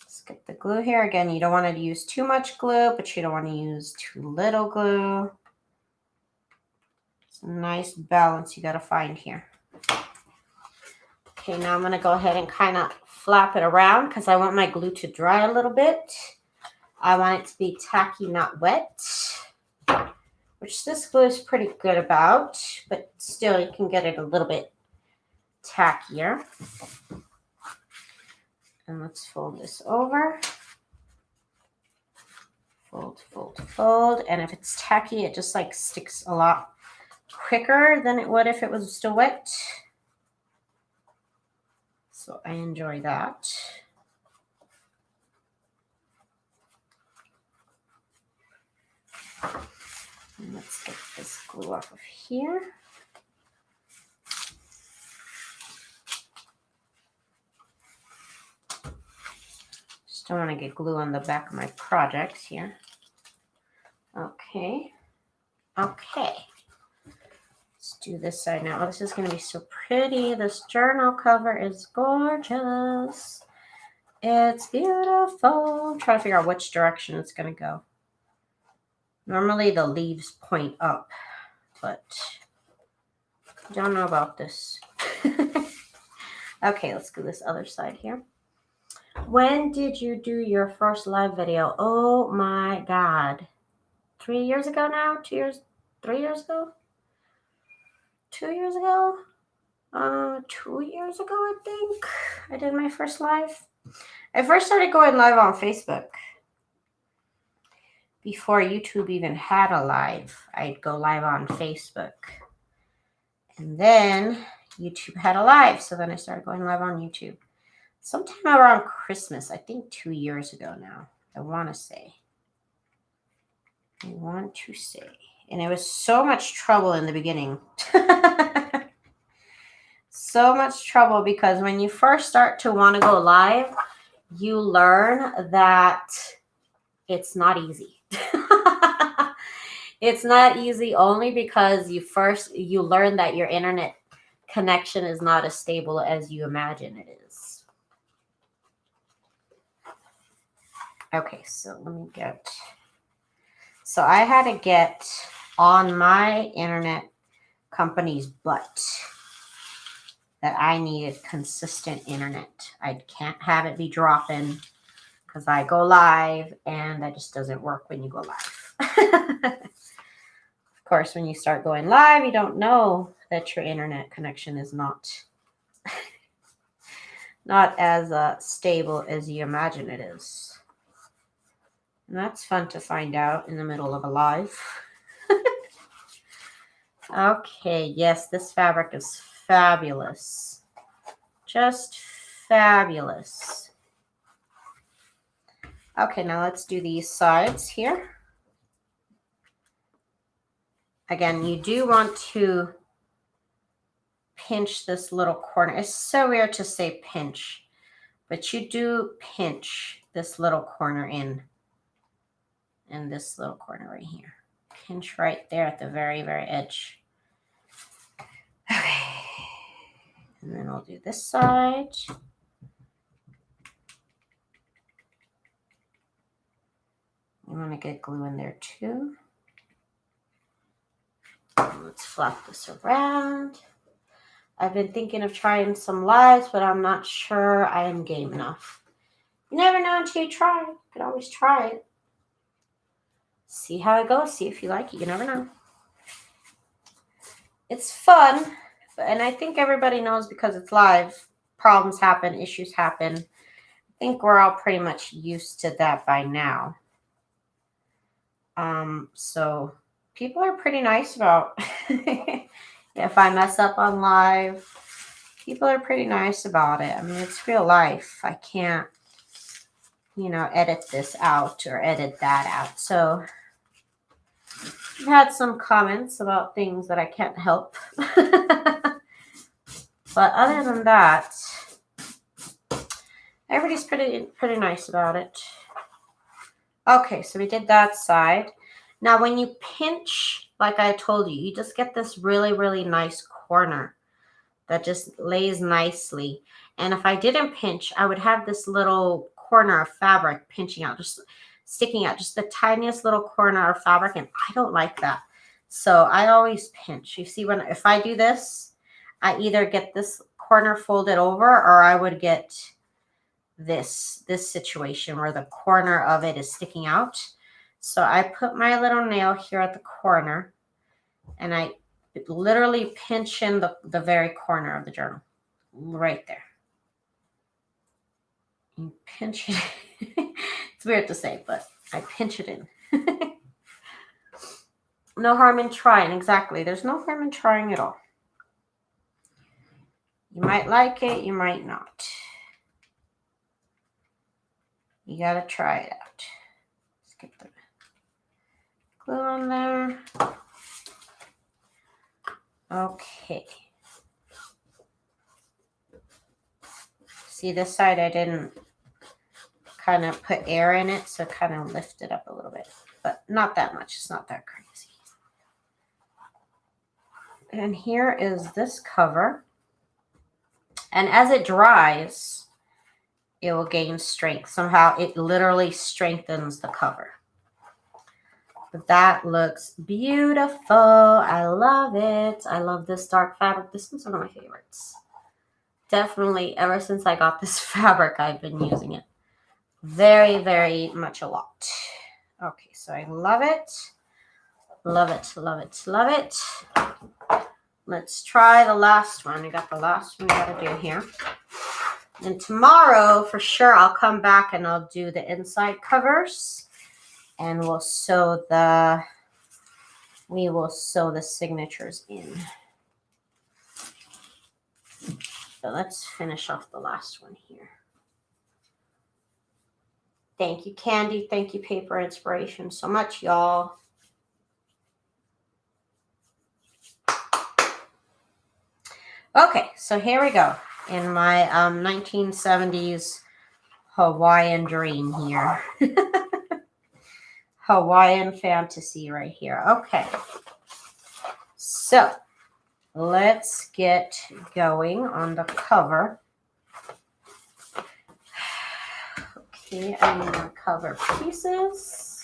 Let's get the glue here. Again, you don't want to use too much glue, but you don't want to use too little glue. It's a nice balance you got to find here. Okay, now I'm going to go ahead and kind of flap it around because I want my glue to dry a little bit. I want it to be tacky, not wet, which this glue is pretty good about, but still you can get it a little bit tackier. And let's fold this over. Fold, fold, fold. And if it's tacky, it just like sticks a lot quicker than it would if it was still wet. So I enjoy that. And let's get this glue off of here. Just Just don't want to get glue on the back of my projects here. Okay. Okay. Let's do this side now. Oh, this is going to be so pretty. This journal cover is gorgeous. It's beautiful. I'm trying to figure out which direction it's going to go. Normally the leaves point up, but I don't know about this. Okay, let's do this other side here. When did you do your first live video? Oh my God. 3 years ago now? 2 years? 3 years ago? 2 years ago? 2 years ago, I think I did my first live. I first started going live on Facebook. Before YouTube even had a live, I'd go live on Facebook. And then YouTube had a live, so then I started going live on YouTube. Sometime around Christmas, I think 2 years ago now, I want to say. And it was so much trouble in the beginning. So much trouble because when you first start to want to go live, you learn that it's not easy. It's not easy only because you learn that your internet connection is not as stable as you imagine it is. Okay, so let me get... So I had to get on my internet company's butt that I needed consistent internet. I can't have it be dropping because I go live and that just doesn't work when you go live. Of course, when you start going live, you don't know that your internet connection is not as stable as you imagine it is. And that's fun to find out in the middle of a live. Okay, yes, this fabric is fabulous. Just fabulous. Okay, now let's do these sides here. Again, you do want to pinch this little corner. It's so weird to say pinch, but you do pinch this little corner in this little corner right here. Pinch right there at the very, very edge. Okay. And then I'll do this side. You want to get glue in there too. Let's flap this around. I've been thinking of trying some lives, but I'm not sure I am game enough. You never know until you try. You can always try it. See how it goes. See if you like it. You never know. It's fun, and I think everybody knows because it's live. Problems happen, issues happen. I think we're all pretty much used to that by now. So people are pretty nice about if I mess up on live. People are pretty nice about it. I mean, it's real life. I can't, edit this out or edit that out. So I've had some comments about things that I can't help. But other than that, everybody's pretty nice about it. Okay, so we did that side. Now, when you pinch, like I told you, you just get this really, really nice corner that just lays nicely. And if I didn't pinch, I would have this little corner of fabric pinching out, just sticking out, just the tiniest little corner of fabric, and I don't like that. So I always pinch. You see, if I do this, I either get this corner folded over or I would get this situation where the corner of it is sticking out. So I put my little nail here at the corner and I literally pinch in the very corner of the journal right there. You pinch it. It's weird to say, but I pinch it in. No harm in trying. Exactly. There's no harm in trying at all. You might like it, you might not. You gotta try it out. Let's get the glue on there. Okay. See, this side I didn't kind of put air in it, so kind of lift it up a little bit, but not that much. It's not that crazy. And here is this cover. And as it dries, it will gain strength. Somehow it literally strengthens the cover. But that looks beautiful. I love it. I love this dark fabric. This one's one of my favorites. Definitely, ever since I got this fabric, I've been using it very, very much a lot. Okay, so I love it. Love it, love it, love it. Let's try the last one. We got the last one we got to do here. And tomorrow, for sure, I'll come back and I'll do the inside covers. And we will sew the signatures in. So let's finish off the last one here. Thank you, Candy. Thank you, Paper Inspiration, so much, y'all. Okay, so here we go in my 1970s Hawaiian dream here. Hawaiian fantasy right here. Okay, so let's get going on the cover. Okay, I need my cover pieces.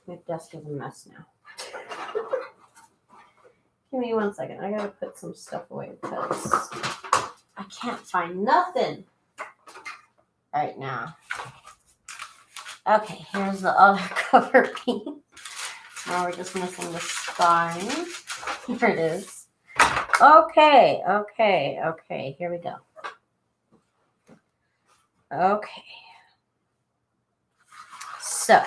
My desk is a mess now. Give me 1 second. I gotta put some stuff away because I can't find nothing right now. Okay, here's the other cover piece. Now we're just missing the spine. Here it is. Okay, here we go. Okay. So,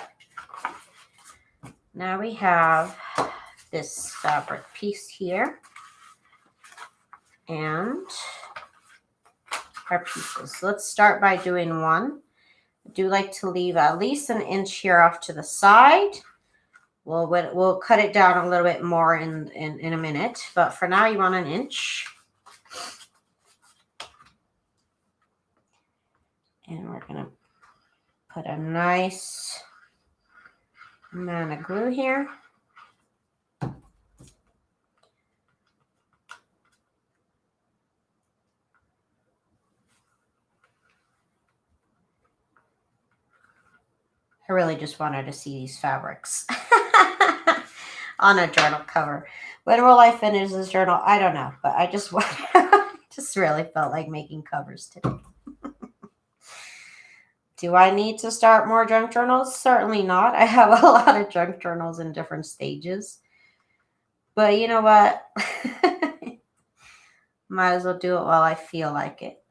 now we have this fabric piece here and our pieces. So let's start by doing one. I do like to leave at least an inch here off to the side. We'll cut it down a little bit more in a minute, but for now you want an inch. And we're gonna put a nice amount of glue here. I really just wanted to see these fabrics on a journal cover. When will I finish this journal? I don't know, but I just just really felt like making covers today. Do I need to start more junk journals? Certainly not. I have a lot of junk journals in different stages. But you know what? Might as well do it while I feel like it.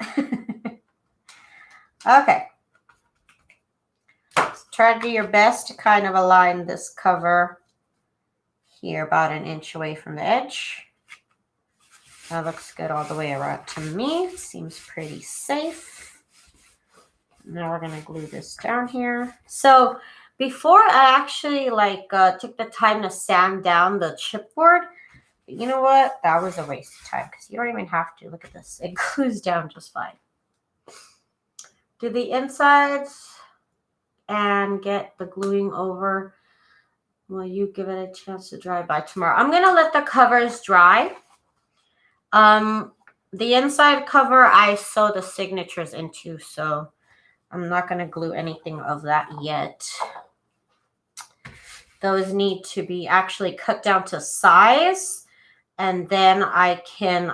Okay. So try to do your best to kind of align this cover here about an inch away from the edge. That looks good all the way around to me. Seems pretty safe. Now we're going to glue this down here. So before I actually took the time to sand down the chipboard, you know what? That was a waste of time because you don't even have to. Look at this. It glues down just fine. Do the insides and get the gluing over. Will you give it a chance to dry by tomorrow? I'm going to let the covers dry. The inside cover, I sew the signatures into, so I'm not going to glue anything of that yet. Those need to be actually cut down to size, and then I can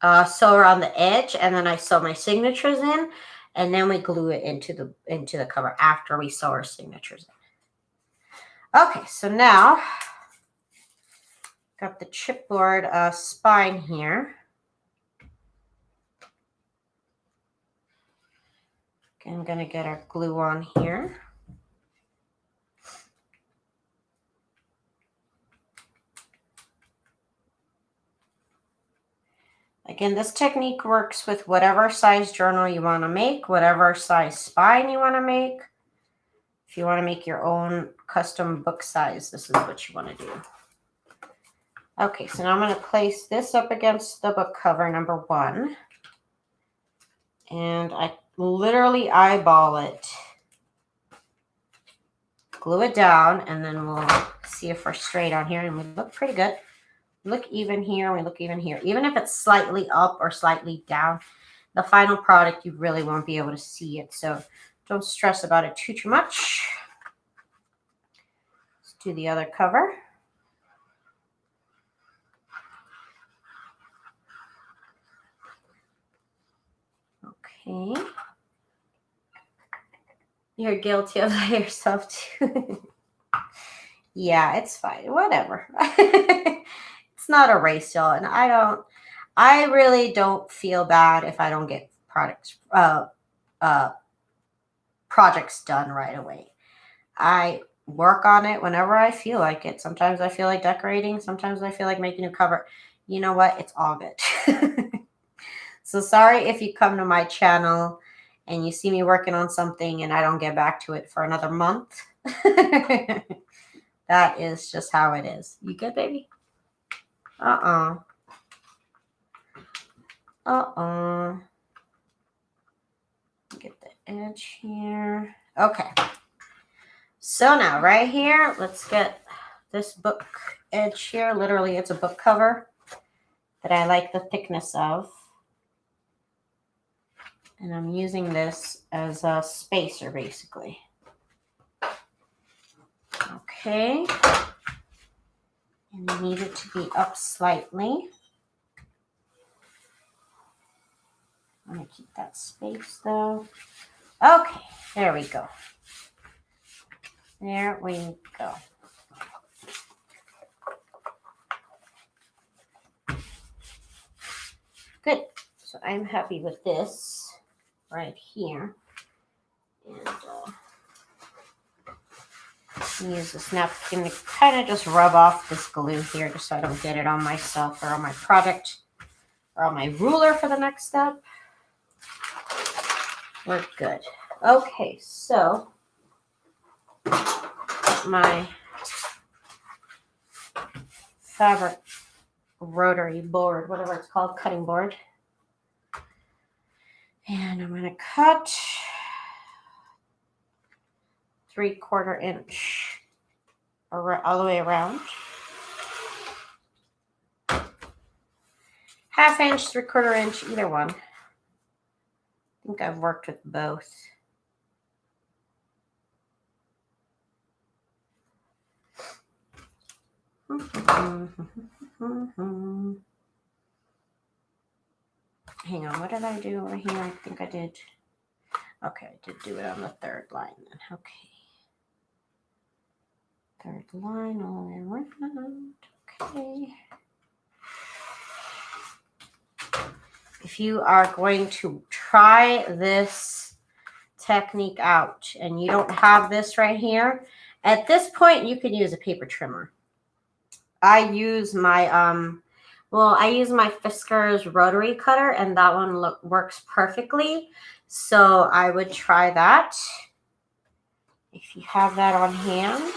sew around the edge, and then I sew my signatures in, and then we glue it into the cover after we sew our signatures in. Okay, so now got the chipboard spine here. Okay, I'm gonna get our glue on here. Again, this technique works with whatever size journal you want to make, whatever size spine you want to make. If you want to make your own custom book size, this is what you want to do. Okay, so now I'm going to place this up against the book cover, number 1. And I literally eyeball it. Glue it down, and then we'll see if we're straight on here. And we look pretty good. Look even here, we look even here. Even if it's slightly up or slightly down, the final product, you really won't be able to see it. So don't stress about it too much. Let's do the other cover. Okay. You're guilty of that yourself too. Yeah, it's fine. Whatever. It's not a race, y'all. And I really don't feel bad if I don't get projects done right away. I work on it whenever I feel like it. Sometimes I feel like decorating. Sometimes I feel like making a cover. You know what? It's all good. So sorry if you come to my channel and you see me working on something and I don't get back to it for another month. That is just how it is. You good, baby? Uh-uh. Get the edge here. Okay. So now right here, let's get this book edge here. Literally, it's a book cover that I like the thickness of. And I'm using this as a spacer, basically. Okay. And you need it to be up slightly. I'm going to keep that space, though. Okay, there we go. There we go. Good. So I'm happy with this right here. And use this napkin to kind of just rub off this glue here just so I don't get it on myself or on my product or on my ruler for the next step. We're good. Okay, so my fabric rotary board, whatever it's called, cutting board. And I'm going to cut 3/4 inch all the way around. 1/2 inch, 3/4 inch, either one. I think I've worked with both. Hang on, what did I do over here? I think I did. Okay, I did do it on the 3rd line then. Okay. 3rd line all the way around. Okay. If you are going to try this technique out and you don't have this right here, at this point you can use a paper trimmer. I use my Fisker's rotary cutter, and that one works perfectly. So I would try that if you have that on hand.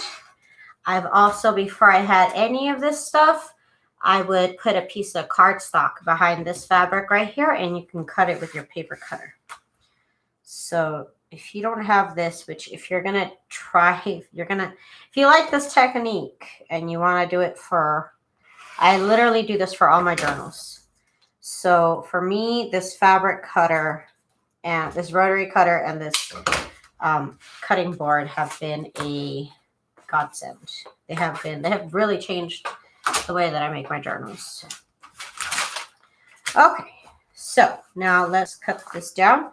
I've also, before I had any of this stuff, I would put a piece of cardstock behind this fabric right here, and you can cut it with your paper cutter. So if you don't have this, which if you're going to try, if you like this technique and you want to do it for, I literally do this for all my journals. So for me, this fabric cutter and this rotary cutter and this cutting board have been a godsend. They have really changed the way that I make my journals. Okay, so now let's cut this down.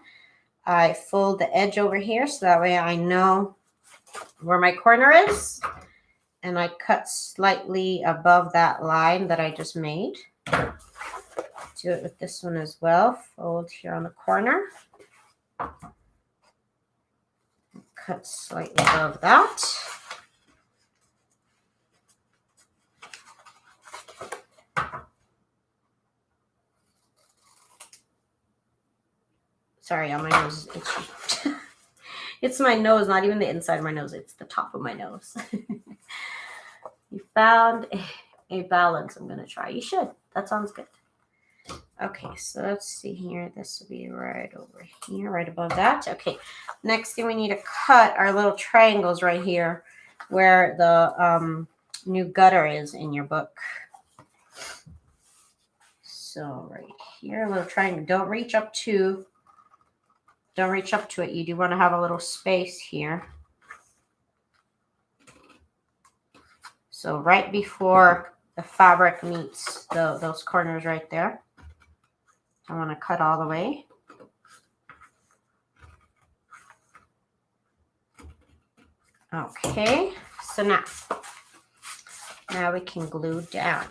I fold the edge over here so that way I know where my corner is. And I cut slightly above that line that I just made. Do it with this one as well. Fold here on the corner. Cut slightly above that. Sorry, my nose is itchy. It's my nose, not even the inside of my nose. It's the top of my nose. You found a balance. I'm going to try. You should. That sounds good. Okay, so let's see here. This will be right over here, right above that. Okay, next thing we need to cut are little triangles right here where the new gutter is in your book. So right here, a little triangle. Don't reach up to it. You do want to have a little space here. So right before the fabric meets those corners right there. I want to cut all the way. Okay, so now we can glue down.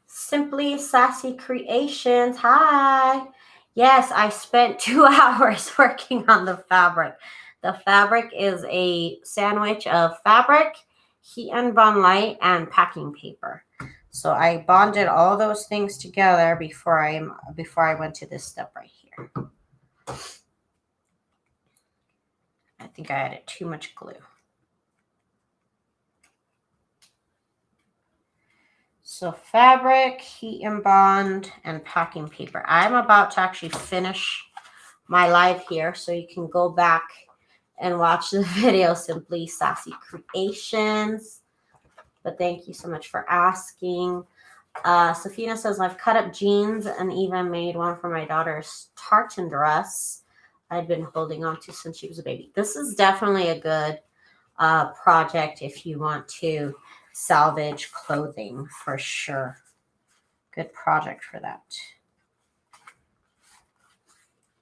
Simply Sassy Creations. Hi. Yes, I spent 2 hours working on the fabric. The fabric is a sandwich of fabric, HeatnBond Lite, and packing paper. So I bonded all those things together before I went to this step right here. I think I added too much glue. So fabric, HeatnBond, and packing paper. I'm about to actually finish my live here, so you can go back and watch the video, Simply Sassy Creations. But thank you so much for asking. Safina says, I've cut up jeans and even made one for my daughter's tartan dress I'd been holding on to since she was a baby. This is definitely a good project if you want to salvage clothing, for sure. Good project for that.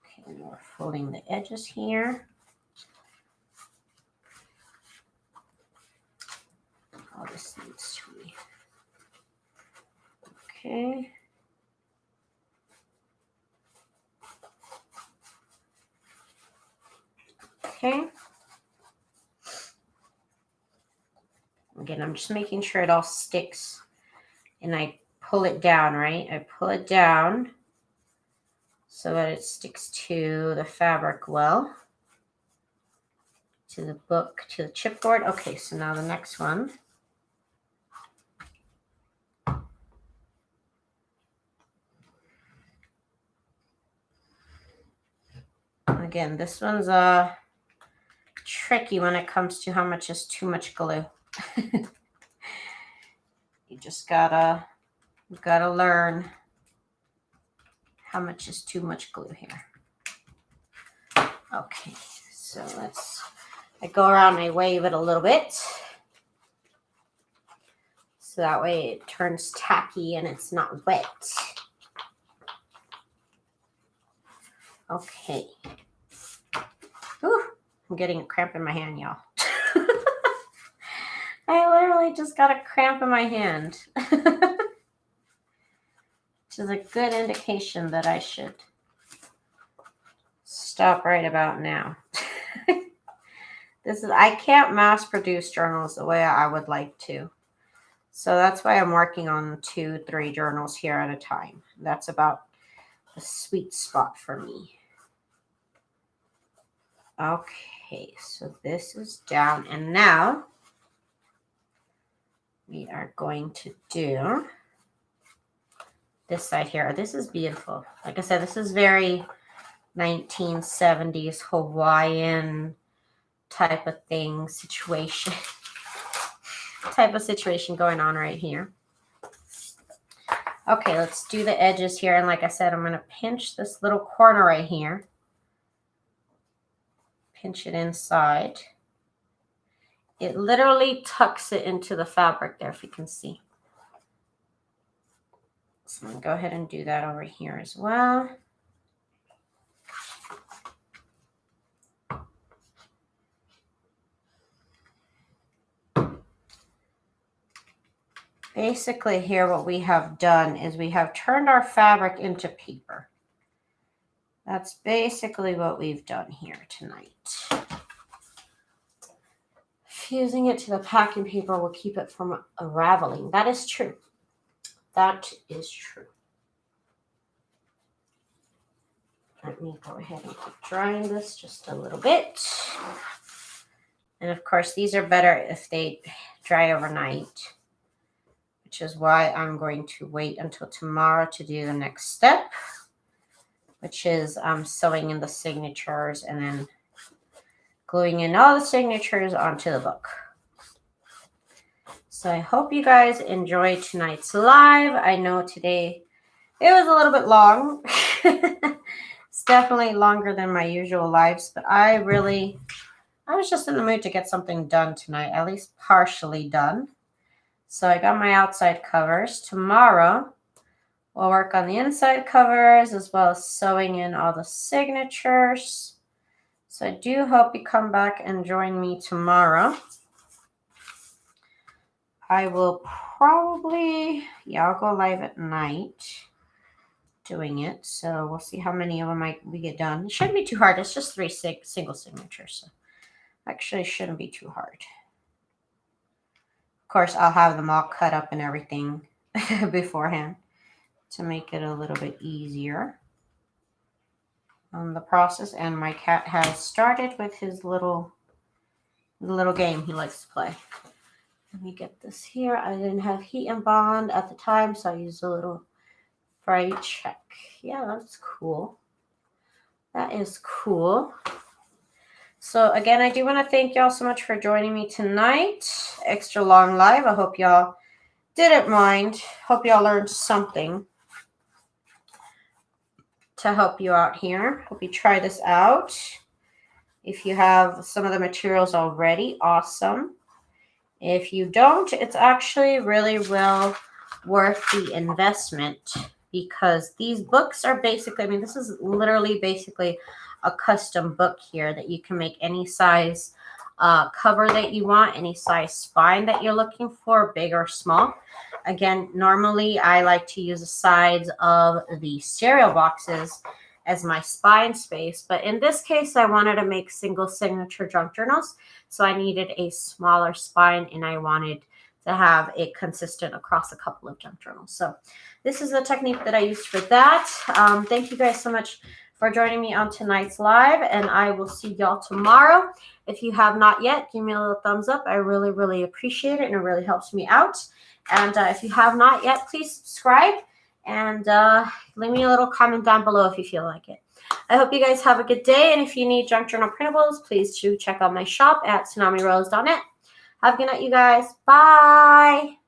Okay, we're folding the edges here. All this needs to be okay. Okay. Again, I'm just making sure it all sticks, and I pull it down, right? I pull it down so that it sticks to the fabric well, to the book, to the chipboard. Okay, so now the next one. Again, this one's tricky when it comes to how much is too much glue. You just gotta learn how much is too much glue here. Okay, so I go around and I wave it a little bit. So that way it turns tacky and it's not wet. Okay. Whew, I'm getting a cramp in my hand, y'all. I literally just got a cramp in my hand. Which is a good indication that I should stop right about now. I can't mass produce journals the way I would like to. So that's why I'm working on 2-3 journals here at a time. That's about the sweet spot for me. Okay, so this is down, and now we are going to do this side here. This is beautiful. Like I said, this is very 1970s Hawaiian type of thing, situation. Type of situation going on right here. Okay, let's do the edges here. And like I said, I'm going to pinch this little corner right here. Pinch it inside. It literally tucks it into the fabric there, if you can see. So I'm going to go ahead and do that over here as well. Basically here what we have done is we have turned our fabric into paper. That's basically what we've done here tonight. Fusing it to the packing paper will keep it from unraveling. That is true. That is true. let me go ahead and keep drying this just a little bit. And of course, these are better if they dry overnight, which is why I'm going to wait until tomorrow to do the next step, which is sewing in the signatures and then gluing in all the signatures onto the book. So I hope you guys enjoyed tonight's live. I know today it was a little bit long. It's definitely longer than my usual lives, but I was just in the mood to get something done tonight, at least partially done. So I got my outside covers. Tomorrow, we'll work on the inside covers as well as sewing in all the signatures. So I do hope you come back and join me tomorrow. I will probably, I'll go live at night doing it. So we'll see how many of them we get done. It shouldn't be too hard. It's just 3 single signatures. So actually shouldn't be too hard. Of course, I'll have them all cut up and everything beforehand to make it a little bit easier on the process. And my cat has started with his little game he likes to play. Let me get this here. I didn't have HeatnBond at the time, so I used a little Friday check. Yeah, that's cool. That is cool. So again, I do want to thank y'all so much for joining me tonight. Extra long live. I hope y'all didn't mind. Hope y'all learned something to help you out here. Hope you try this out. If you have some of the materials already, awesome. If you don't, it's actually really well worth the investment because these books are basically, I mean, this is literally basically a custom book here that you can make any size cover that you want, any size spine that you're looking for, big or small. Again, normally I like to use the sides of the cereal boxes as my spine space, but in this case I wanted to make single signature junk journals, so I needed a smaller spine and I wanted to have it consistent across a couple of junk journals. So this is the technique that I used for that. Thank you guys so much for joining me on tonight's live, and I will see y'all tomorrow. If you have not yet, give me a little thumbs up. I really appreciate it, and it really helps me out. And if you have not yet, please subscribe and leave me a little comment down below if you feel like it. I hope you guys have a good day, and if you need junk journal printables, please do check out my shop at TsunamiRose.net. Have a good night, you guys. Bye.